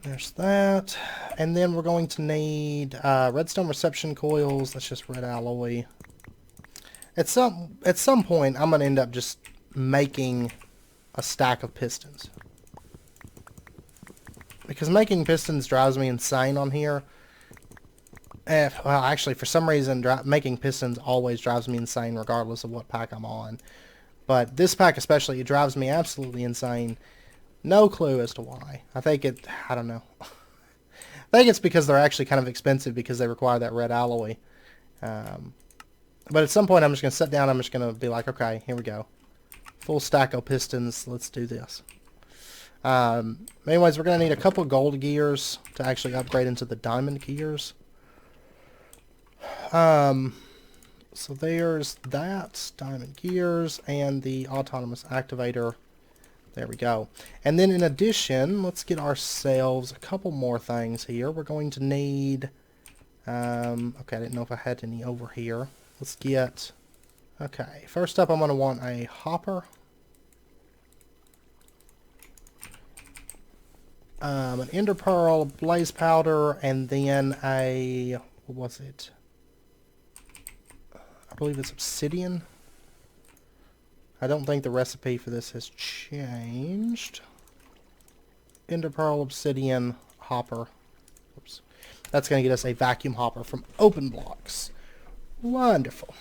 There's that. And then we're going to need redstone reception coils. That's just red alloy. At some point, I'm going to end up just making a stack of pistons. Because making pistons drives me insane on here. Well, actually, for some reason, making pistons always drives me insane regardless of what pack I'm on. But this pack especially, it drives me absolutely insane. No clue as to why. I don't know. I think it's because they're actually kind of expensive because they require that red alloy. But at some point I'm just going to sit down, I'm just going to be like, okay, here we go. Full stack of pistons, let's do this. Anyways, we're going to need a couple gold gears to actually upgrade into the diamond gears. So there's that, diamond gears, and the autonomous activator. There we go. And then in addition, let's get ourselves a couple more things here. We're going to need... okay, I didn't know if I had any over here. Let's get... Okay, first up I'm going to want a hopper. An ender pearl, blaze powder, and then a... What was it? I believe it's obsidian. I don't think the recipe for this has changed. Ender pearl, obsidian, hopper. Oops. That's going to get us a vacuum hopper from open blocks. Wonderful.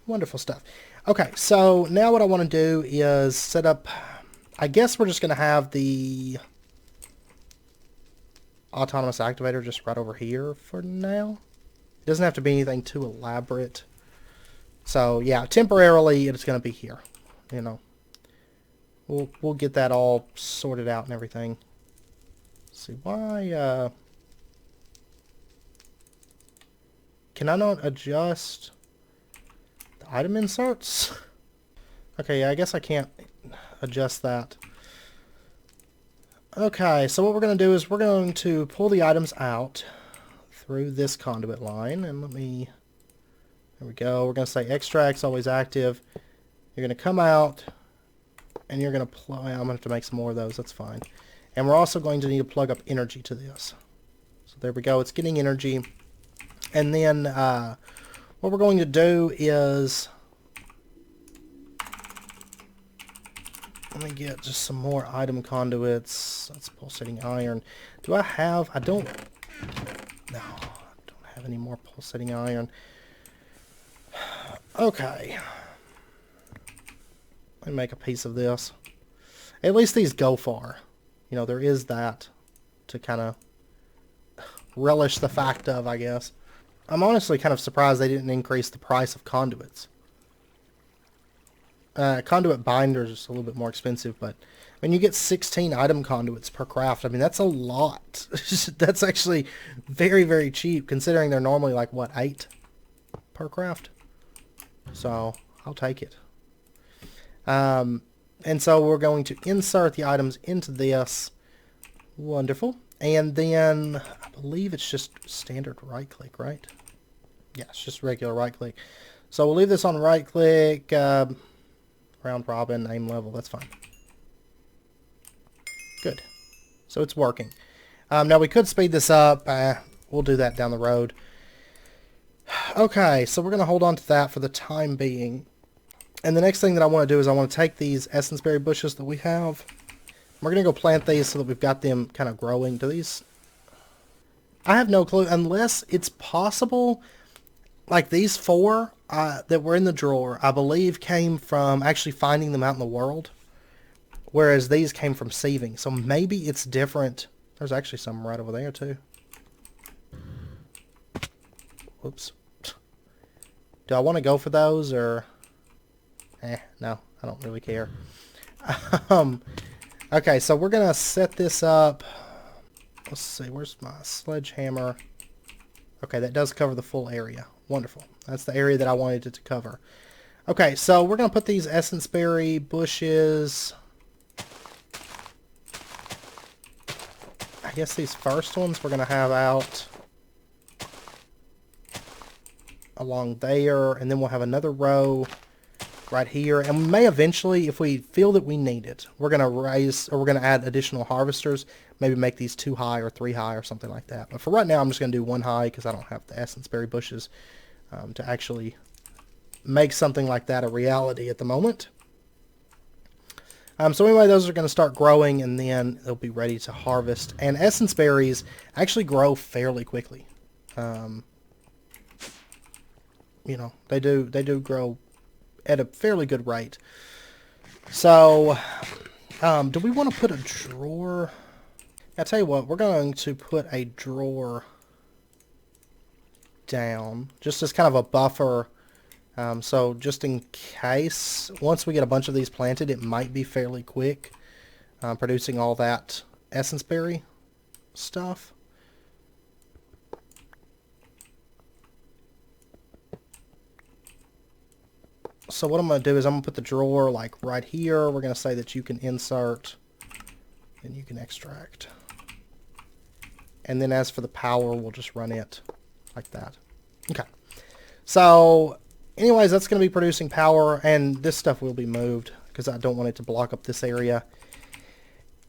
Wonderful stuff. Okay, so now what I want to do is set up... I guess we're just going to have the autonomous activator just right over here for now. It doesn't have to be anything too elaborate. So, yeah, temporarily it's going to be here. You know, we'll get that all sorted out and everything. Let's see, why, can I not adjust the item inserts? Okay, yeah, I guess I can't adjust that. Okay, so what we're going to do is we're going to pull the items out through this conduit line, and there we go. We're going to say extract's always active. You're going to come out, and you're going to plug... I'm going to have to make some more of those. That's fine. And we're also going to need to plug up energy to this. So there we go. It's getting energy. And then what we're going to do is... Let me get just some more item conduits. That's pulsating iron. Do I have... I don't... No, I don't have any more pulsating iron. Okay. Let me make a piece of this. At least these go far. You know, there is that to kind of relish the fact of, I guess. I'm honestly kind of surprised they didn't increase the price of conduits. Conduit binders is a little bit more expensive, but when you get 16 item conduits per craft, I mean, that's a lot. That's actually very, very cheap, considering they're normally like, what, 8 per craft? So, I'll take it. And so we're going to insert the items into this. Wonderful. And then, I believe it's just standard right-click, right? Yeah, it's just regular right-click. So we'll leave this on right-click, round robin, aim level, that's fine. Good. So it's working. Now we could speed this up. We'll do that down the road. Okay, so we're going to hold on to that for the time being. And the next thing that I want to do is I want to take these essence berry bushes that we have. We're going to go plant these so that we've got them kind of growing. Do these... I have no clue, unless it's possible, like these four that were in the drawer, I believe came from actually finding them out in the world, whereas these came from sieving. So maybe it's different. There's actually some right over there too. Whoops. Do I want to go for those, or... no, I don't really care. Okay, so we're going to set this up. Let's see, where's my sledgehammer? Okay, that does cover the full area. Wonderful. That's the area that I wanted it to cover. Okay, so we're going to put these essence berry bushes... I guess these first ones we're going to have out along there, and then we'll have another row right here, and we may eventually, if we feel that we need it, we're going to raise, or we're going to add additional harvesters, maybe make these 2 high or 3 high or something like that. But for right now, I'm just going to do 1 high because I don't have the essence berry bushes to actually make something like that a reality at the moment. So anyway, those are going to start growing, and then they'll be ready to harvest. And essence berries actually grow fairly quickly. You know, they do grow at a fairly good rate. So, do we want to put a drawer? I'll tell you what, we're going to put a drawer down, just as kind of a buffer. So just in case, once we get a bunch of these planted, it might be fairly quick producing all that essence berry stuff. So what I'm going to do is I'm going to put the drawer like right here. We're going to say that you can insert and you can extract. And then as for the power, we'll just run it like that. Okay. So anyways, that's going to be producing power, and this stuff will be moved because I don't want it to block up this area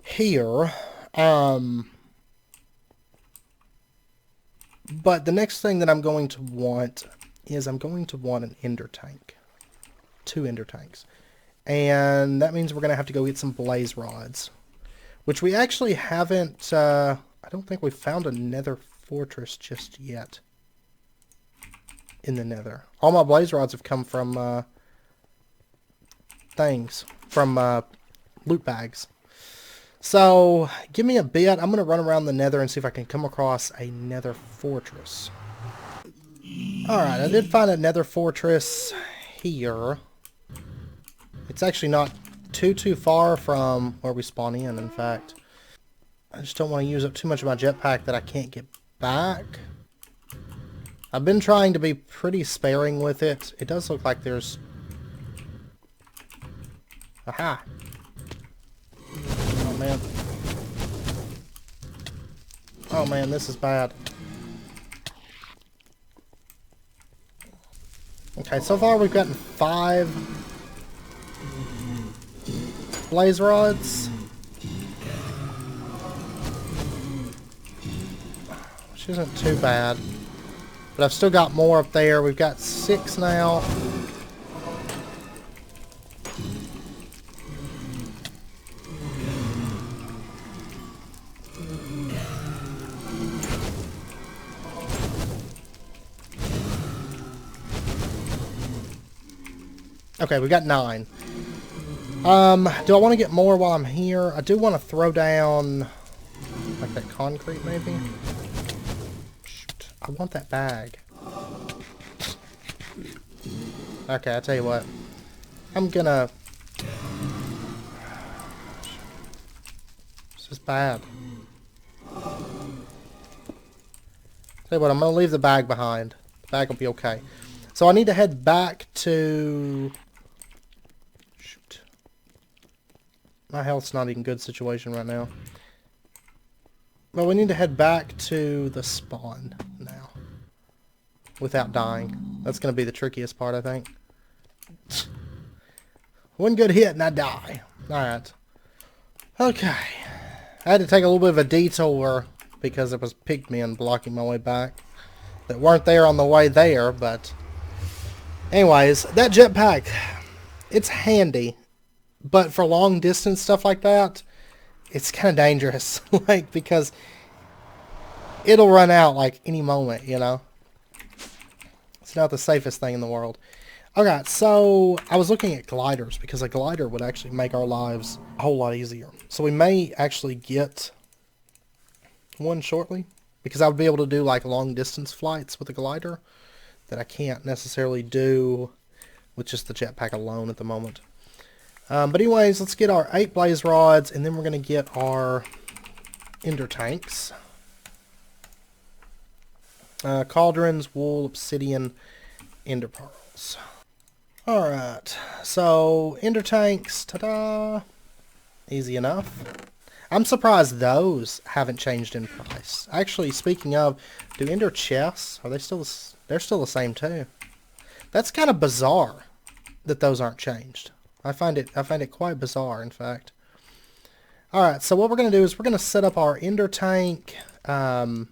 here. But the next thing that I'm going to want is I'm going to want an ender tank. 2 ender tanks. And that means we're going to have to go get some blaze rods, which we actually haven't, I don't think we've found a nether fortress just yet in the nether. All my blaze rods have come from loot bags. So give me a bit. I'm going to run around the nether and see if I can come across a nether fortress. Alright, I did find a nether fortress here. It's actually not too far from where we spawn in fact. I just don't want to use up too much of my jetpack that I can't get back. I've been trying to be pretty sparing with it. It does look like there's... Aha! Oh man. Oh man, this is bad. Okay, so far we've gotten 5 blaze rods, which isn't too bad, but I've still got more up there. We've got 6 now. Okay, we got 9. Do I want to get more while I'm here? I do want to throw down like that concrete maybe. Shoot, I want that bag. Okay, I'll tell you what. I'm gonna... This is bad. Tell you what, I'm gonna leave the bag behind. The bag will be okay. So I need to head back to... My health's not in good situation right now. Well, we need to head back to the spawn now. Without dying. That's going to be the trickiest part, I think. One good hit and I die. Alright. Okay. I had to take a little bit of a detour because there was pigmen blocking my way back. That weren't there on the way there, but... Anyways, that jetpack it's handy, but for long distance stuff like that, it's kind of dangerous. Like, because it'll run out like any moment, you know? It's not the safest thing in the world. Okay, so I was looking at gliders because a glider would actually make our lives a whole lot easier. So we may actually get one shortly because I would be able to do like long distance flights with a glider that I can't necessarily do with just the jetpack alone at the moment. But anyways, let's get our 8 blaze rods, and then we're going to get our ender tanks. Cauldrons, wool, obsidian, ender pearls. Alright, so ender tanks, ta-da! Easy enough. I'm surprised those haven't changed in price. Actually, speaking of, do ender chests, are they still, they're still the same too. That's kind of bizarre that those aren't changed. I find it quite bizarre, in fact. Alright, so what we're going to do is we're going to set up our ender tank. I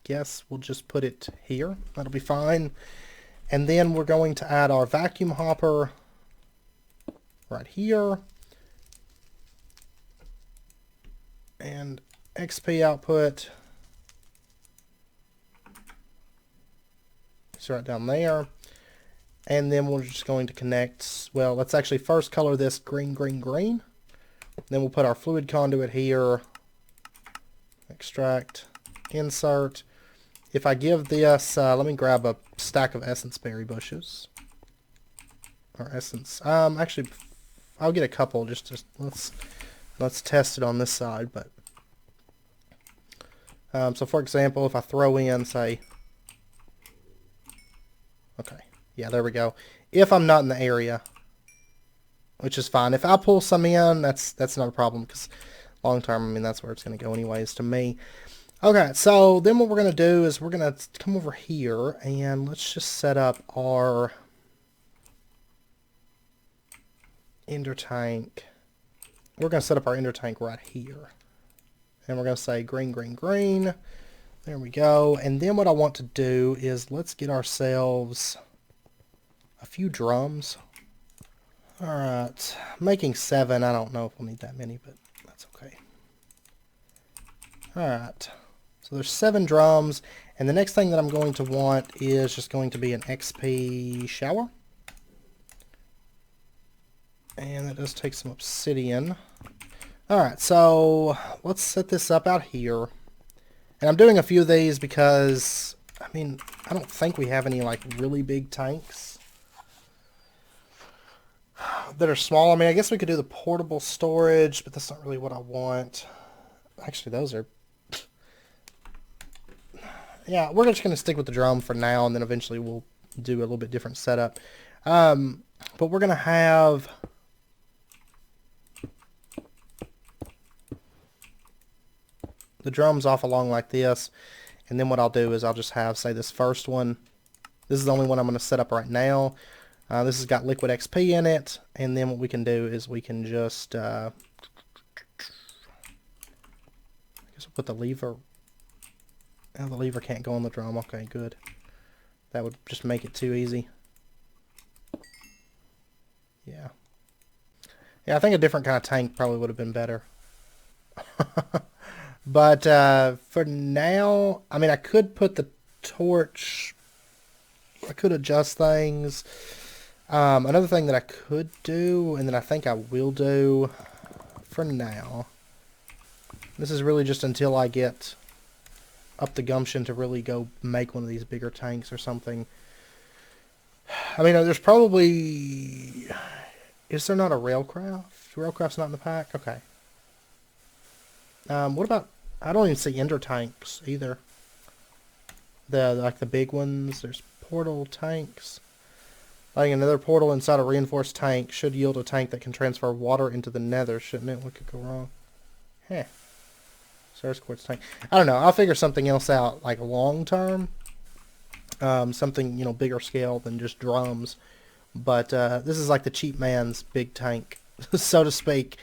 guess we'll just put it here. That'll be fine. And then we're going to add our vacuum hopper right here. And XP output. It's right down there. And then we're just going to connect, well, let's actually first color this green, green, green. Then we'll put our fluid conduit here. Extract, insert. If I give this, let me grab a stack of essence berry bushes. Or essence. Actually, I'll get a couple. Just let's test it on this side. But so for example, if I throw in, say, okay, yeah, there we go. If I'm not in the area, which is fine. If I pull some in, that's not a problem because long term, I mean, that's where it's going to go anyways to me. Okay, so then what we're going to do is we're going to come over here and let's just set up our ender tank. We're going to set up our ender tank right here. And we're going to say green, green, green. There we go. And then what I want to do is let's get ourselves a few drums. Alright, making 7. I don't know if we'll need that many, but that's okay. Alright. So there's 7 drums, and the next thing that I'm going to want is just going to be an XP shower. And that does take some obsidian. Alright, so let's set this up out here. And I'm doing a few of these because, I mean, I don't think we have any like really big tanks that are small. I mean, I guess we could do the portable storage, but that's not really what I want. Actually, those are... Yeah, we're just going to stick with the drum for now, and then eventually we'll do a little bit different setup. But we're going to have... the drums off along like this, and then what I'll do is I'll just have, say, this first one. This is the only one I'm going to set up right now. This has got liquid XP in it, and then what we can do is we can just... I guess we'll put the lever... Oh, the lever can't go on the drum. Okay, good. That would just make it too easy. Yeah. Yeah, I think a different kind of tank probably would have been better. But for now, I mean, I could put the torch... I could adjust things. Another thing that I could do, and that I think I will do for now... This is really just until I get up the gumption to really go make one of these bigger tanks or something. I mean, there's probably... Is there not a railcraft? Railcraft's not in the pack? Okay. What about... I don't even see ender tanks either. Like the big ones. There's portal tanks. Lighting another portal inside a reinforced tank should yield a tank that can transfer water into the nether, shouldn't it? What could go wrong? Heh. Source quartz tank. I don't know. I'll figure something else out, like long term. Something, you know, bigger scale than just drums. But this is like the cheap man's big tank, so to speak.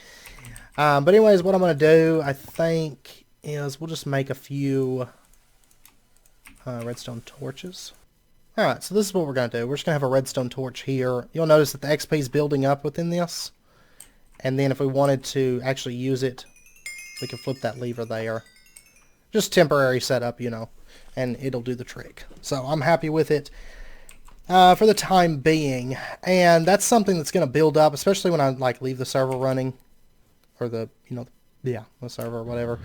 But anyways, what I'm going to do, I think, is we'll just make a few redstone torches. Alright, so this is what we're going to do. We're just going to have a redstone torch here. You'll notice that the XP is building up within this. And then if we wanted to actually use it, we can flip that lever there. Just temporary setup, you know, and it'll do the trick. So I'm happy with it for the time being. And that's something that's going to build up, especially when I like leave the server running. Or the, you know, yeah, the server or whatever.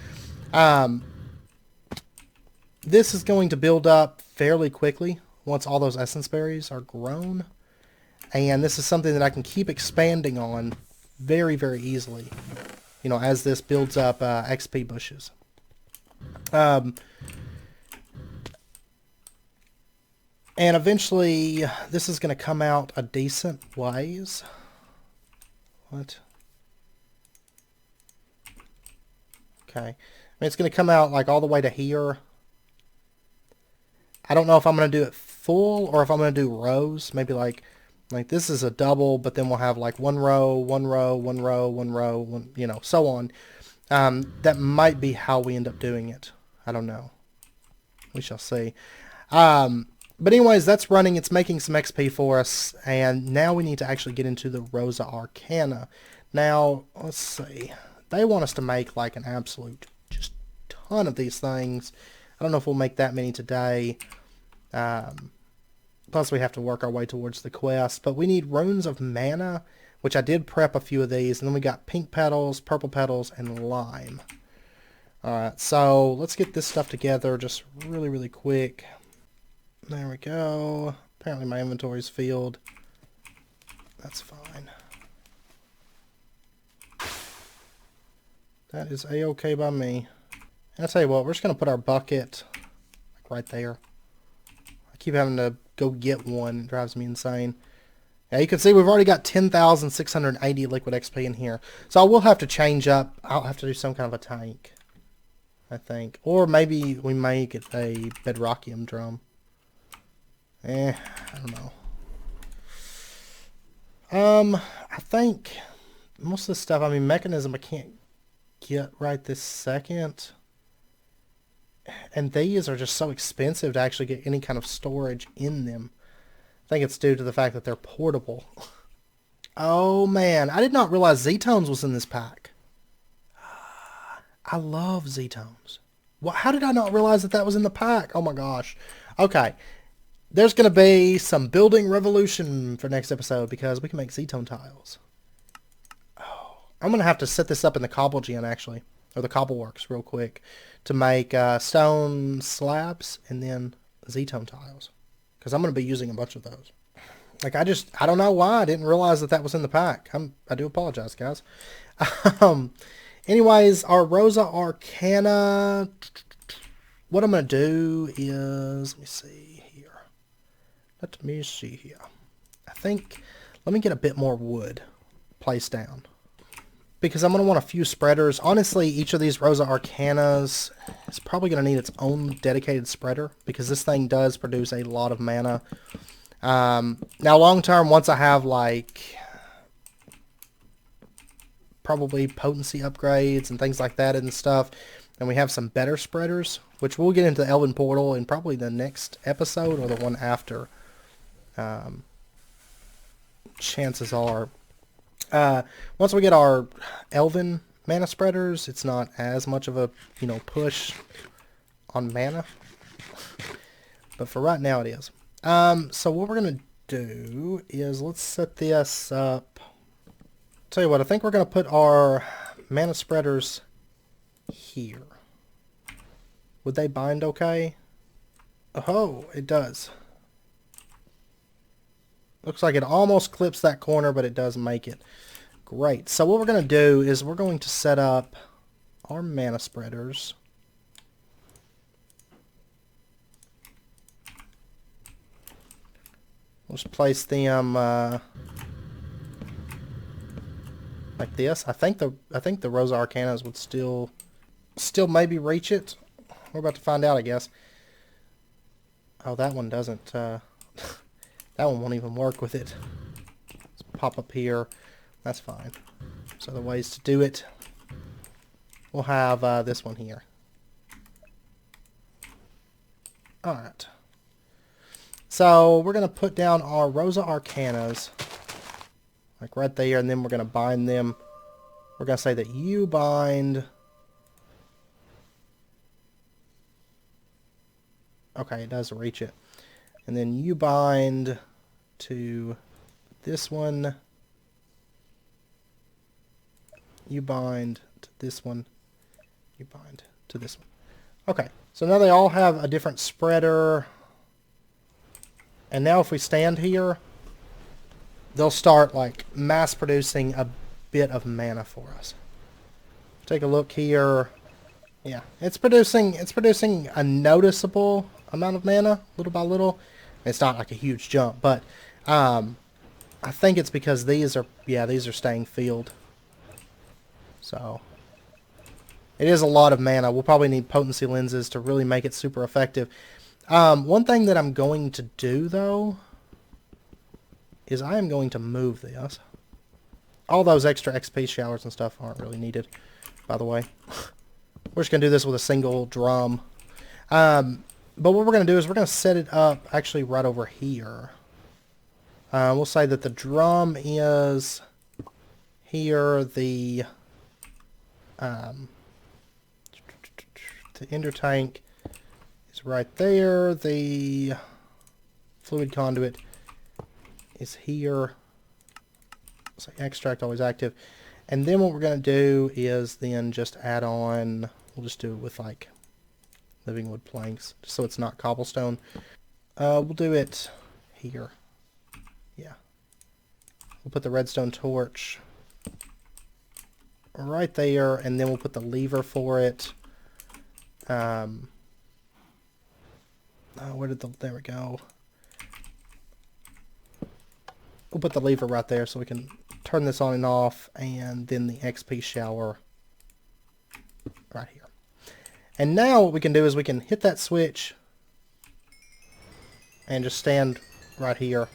This is going to build up fairly quickly once all those essence berries are grown. And this is something that I can keep expanding on very, very easily, you know, as this builds up XP bushes. And eventually, this is going to come out a decent ways. What? Okay. I mean, it's going to come out like all the way to here. I don't know if I'm going to do it full or if I'm going to do rows. Maybe like this is a double, but then we'll have like one row, one row, one row, one row, one, you know, so on. That might be how we end up doing it. I don't know. We shall see. But anyways, that's running. It's making some XP for us. And now we need to actually get into the Rosa Arcana. Now, let's see. They want us to make like an absolute just ton of these things. I don't know if we'll make that many today. Plus we have to work our way towards the quest. But we need runes of mana, which I did prep a few of these. And then we got pink petals, purple petals, and lime. Alright, so let's get this stuff together just really, really quick. There we go. Apparently my inventory's filled. That's fine. That is a-okay by me. And I'll tell you what, we're just going to put our bucket like right there. I keep having to go get one. It drives me insane. Yeah, you can see we've already got 10,680 liquid XP in here. So I will have to change up. I'll have to do some kind of a tank, I think. Or maybe we may get a bedrockium drum. I don't know. I think most of the stuff, I mean, mechanism I can't get right this second. And these are just so expensive to actually get any kind of storage in them. I think it's due to the fact that they're portable. Oh man, I did not realize Z-Tones was in this pack. I love Z-Tones. Well, how did I not realize that that was in the pack? Oh my gosh. Okay. There's going to be some building revolution for next episode because we can make Z-Tone tiles. Oh, I'm going to have to set this up in the Cobble Gen actually. Or the Cobbleworks real quick. To make stone slabs and then Z-Tone tiles. Because I'm going to be using a bunch of those. Like I don't know why I didn't realize that that was in the pack. I do apologize, guys. Anyways, our Rosa Arcana. What I'm going to do is, let me see here. Let me see here. I think, let me get a bit more wood placed down. Because I'm going to want a few spreaders. Honestly, each of these Rosa Arcanas is probably going to need its own dedicated spreader. Because this thing does produce a lot of mana. Now, long term, once I have, like, probably potency upgrades and things like that and stuff, and we have some better spreaders, which we'll get into the Elven Portal in probably the next episode or the one after. Chances are. Once we get our Elven mana spreaders, it's not as much of a, you know, push on mana. But for right now it is. So what we're going to do is let's set this up. Tell you what, I think we're going to put our mana spreaders here. Would they bind okay? Oh, it does. Looks like it almost clips that corner, but it does make it. Great. So what we're going to do is we're going to set up our mana spreaders. We'll just place them like this. I think the Rosa Arcanas would still maybe reach it. We're about to find out, I guess. Oh, that one doesn't. That one won't even work with it. Let's pop up here. That's fine. There's other ways to do it. We'll have this one here. Alright. So we're going to put down our rosa arcanas. Like right there, and then we're going to bind them. We're going to say that you bind... Okay, it does reach it. And then you bind to this one. You bind to this one. You bind to this one. Okay, so now they all have a different spreader. And now if we stand here, they'll start like mass producing a bit of mana for us. Take a look here. Yeah, it's producing a noticeable amount of mana, little by little. It's not like a huge jump, but I think it's because these are staying filled. So it is a lot of mana. We'll probably need potency lenses to really make it super effective. One thing that I'm going to do though is I am going to move this. All those extra XP showers and stuff aren't really needed, by the way. We're just going to do this with a single drum. But what we're going to do is we're going to set it up actually right over here. We'll say that the drum is here. The ender tank is right there. The fluid conduit is here. So extract always active. And then what we're going to do is then just add on, we'll just do it with like living wood planks, just so it's not cobblestone. We'll do it here. Yeah. We'll put the redstone torch right there, and then we'll put the lever for it. Where did there we go. We'll put the lever right there so we can turn this on and off, and then the XP shower right here. And now what we can do is we can hit that switch and just stand right here.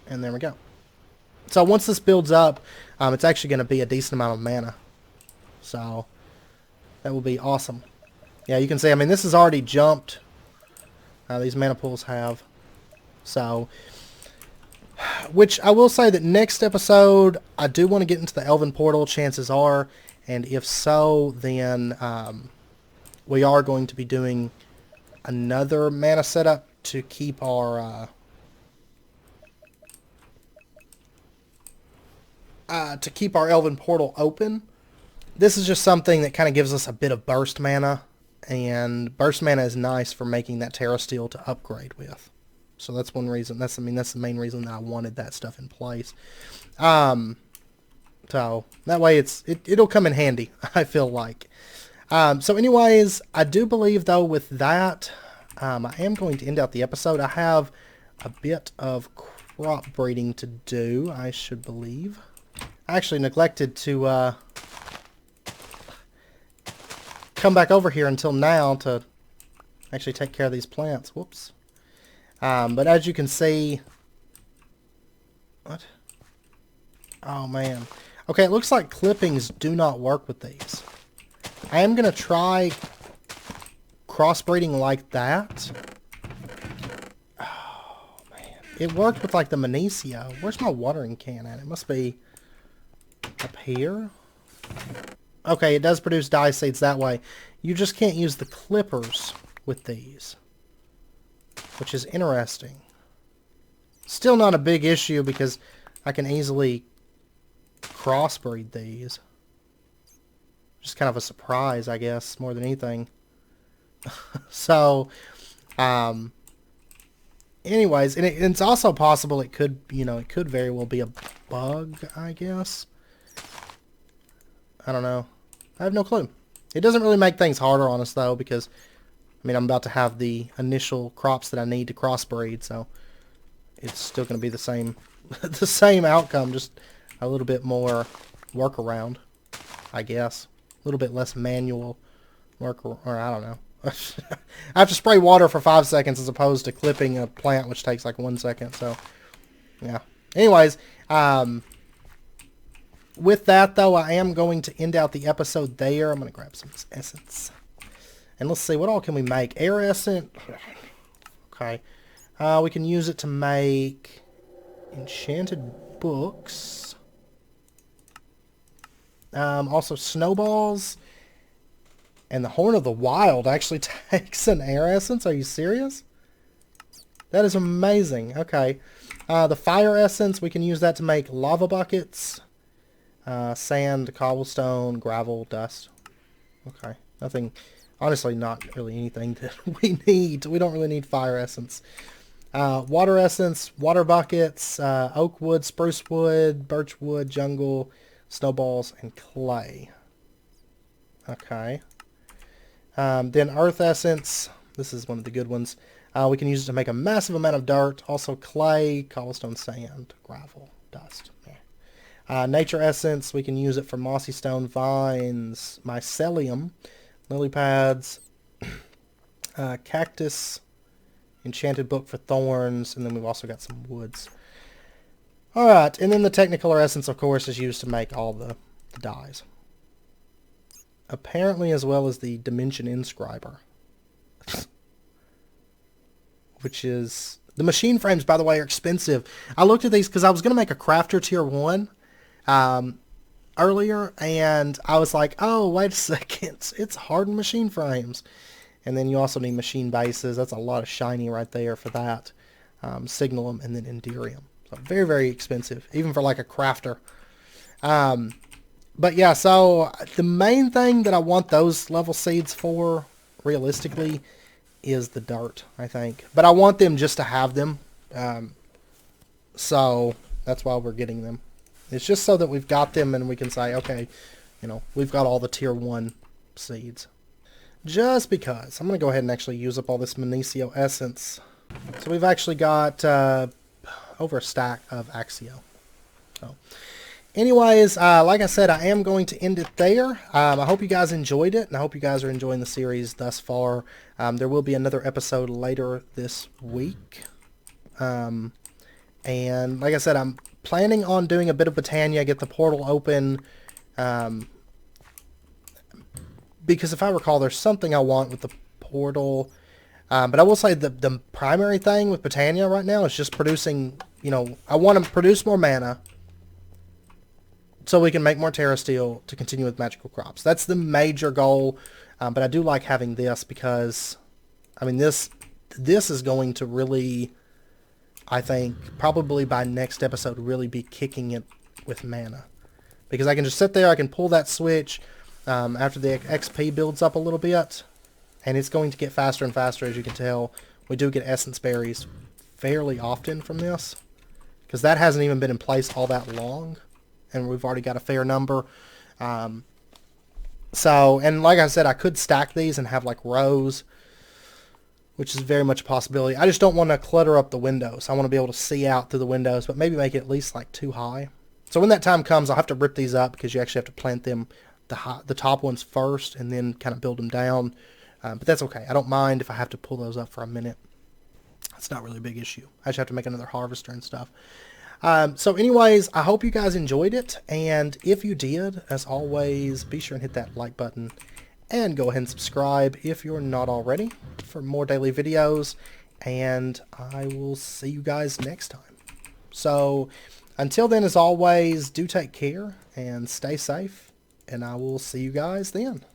And there we go. So once this builds up, it's actually going to be a decent amount of mana. So that will be awesome. Yeah, you can see, I mean, this has already jumped. These mana pools have. So, which I will say that next episode, I do want to get into the Elven Portal, chances are. And if so, then we are going to be doing another mana setup to keep our Elven Portal open. This is just something that kind of gives us a bit of burst mana, and burst mana is nice for making that Terra Steel to upgrade with. So that's one reason. That's the main reason that I wanted that stuff in place. So that way it'll come in handy, I feel like. So anyways, I do believe though with that, I am going to end out the episode. I have a bit of crop breeding to do, I should believe. I actually neglected to come back over here until now to actually take care of these plants. Whoops. But as you can see... What? Oh man. Okay, it looks like clippings do not work with these. I am going to try crossbreeding like that. Oh, man. It worked with like the Manecio. Where's my watering can at? It must be up here. Okay, it does produce dye seeds that way. You just can't use the clippers with these, which is interesting. Still not a big issue because I can easily crossbreed these. Just kind of a surprise, I guess, more than anything. So, anyways, and it's also possible it could, it could very well be a bug, I guess. I don't know. I have no clue. It doesn't really make things harder on us, though, because, I mean, I'm about to have the initial crops that I need to crossbreed, so it's still going to be the same, the same outcome, just a little bit more workaround, I guess. A little bit less manual work, or I don't know. I have to spray water for 5 seconds as opposed to clipping a plant, which takes like 1 second, so, yeah. Anyways, with that, though, I am going to end out the episode there. I'm going to grab some essence. And let's see, what all can we make? Air essence. Okay. We can use it to make enchanted books. Also snowballs. And the Horn of the Wild actually takes an air essence. Are you serious? That is amazing. Okay. The fire essence, we can use that to make lava buckets. Sand, cobblestone, gravel, dust. Okay. Nothing, honestly not really anything that we need. We don't really need fire essence. Water essence, water buckets, oak wood, spruce wood, birch wood, jungle, snowballs, and clay. Okay. Then earth essence. This is one of the good ones. We can use it to make a massive amount of dirt. Also clay, cobblestone, sand, gravel, dust. Nature essence. We can use it for mossy stone, vines, mycelium, lily pads, cactus, enchanted book for thorns, and then we've also got some woods. Alright, and then the technicolor essence, of course, is used to make all the dyes. Apparently as well as the dimension inscriber. Which is... The machine frames, by the way, are expensive. I looked at these because I was going to make a crafter tier 1 earlier, and I was like, oh, wait a second. It's hardened machine frames. And then you also need machine bases. That's a lot of shiny right there for that. Signalum and then Enderium. So very, very expensive, even for like a crafter. But yeah, so the main thing that I want those level seeds for, realistically, is the dirt, I think. But I want them just to have them. So that's why we're getting them. It's just so that we've got them and we can say, okay, you know, we've got all the tier 1 seeds. Just because. I'm going to go ahead and actually use up all this Magnesio essence. So we've actually got over a stack of Axio. So, anyways, like I said, I am going to end it there. I hope you guys enjoyed it, and I hope you guys are enjoying the series thus far. There will be another episode later this week. And like I said, I'm planning on doing a bit of Botania, get the portal open. Because if I recall, there's something I want with the portal. But I will say the primary thing with Botania right now is just producing, you know, I want to produce more mana so we can make more Terra Steel to continue with magical crops. That's the major goal. But I do like having this because, I mean, this is going to really, I think, probably by next episode, really be kicking it with mana. Because I can just sit there, I can pull that switch after the XP builds up a little bit, and it's going to get faster and faster, as you can tell. We do get essence berries fairly often from this, because that hasn't even been in place all that long, and we've already got a fair number. So, and like I said, I could stack these and have like rows, which is very much a possibility. I just don't want to clutter up the windows. I want to be able to see out through the windows, but maybe make it at least like too high. So when that time comes, I'll have to rip these up because you actually have to plant them, the top ones first, and then kind of build them down. But that's okay. I don't mind if I have to pull those up for a minute. It's not really a big issue. I just have to make another harvester and stuff. So anyways, I hope you guys enjoyed it. And if you did, as always, be sure and hit that like button. And go ahead and subscribe if you're not already for more daily videos. And I will see you guys next time. So until then, as always, do take care and stay safe. And I will see you guys then.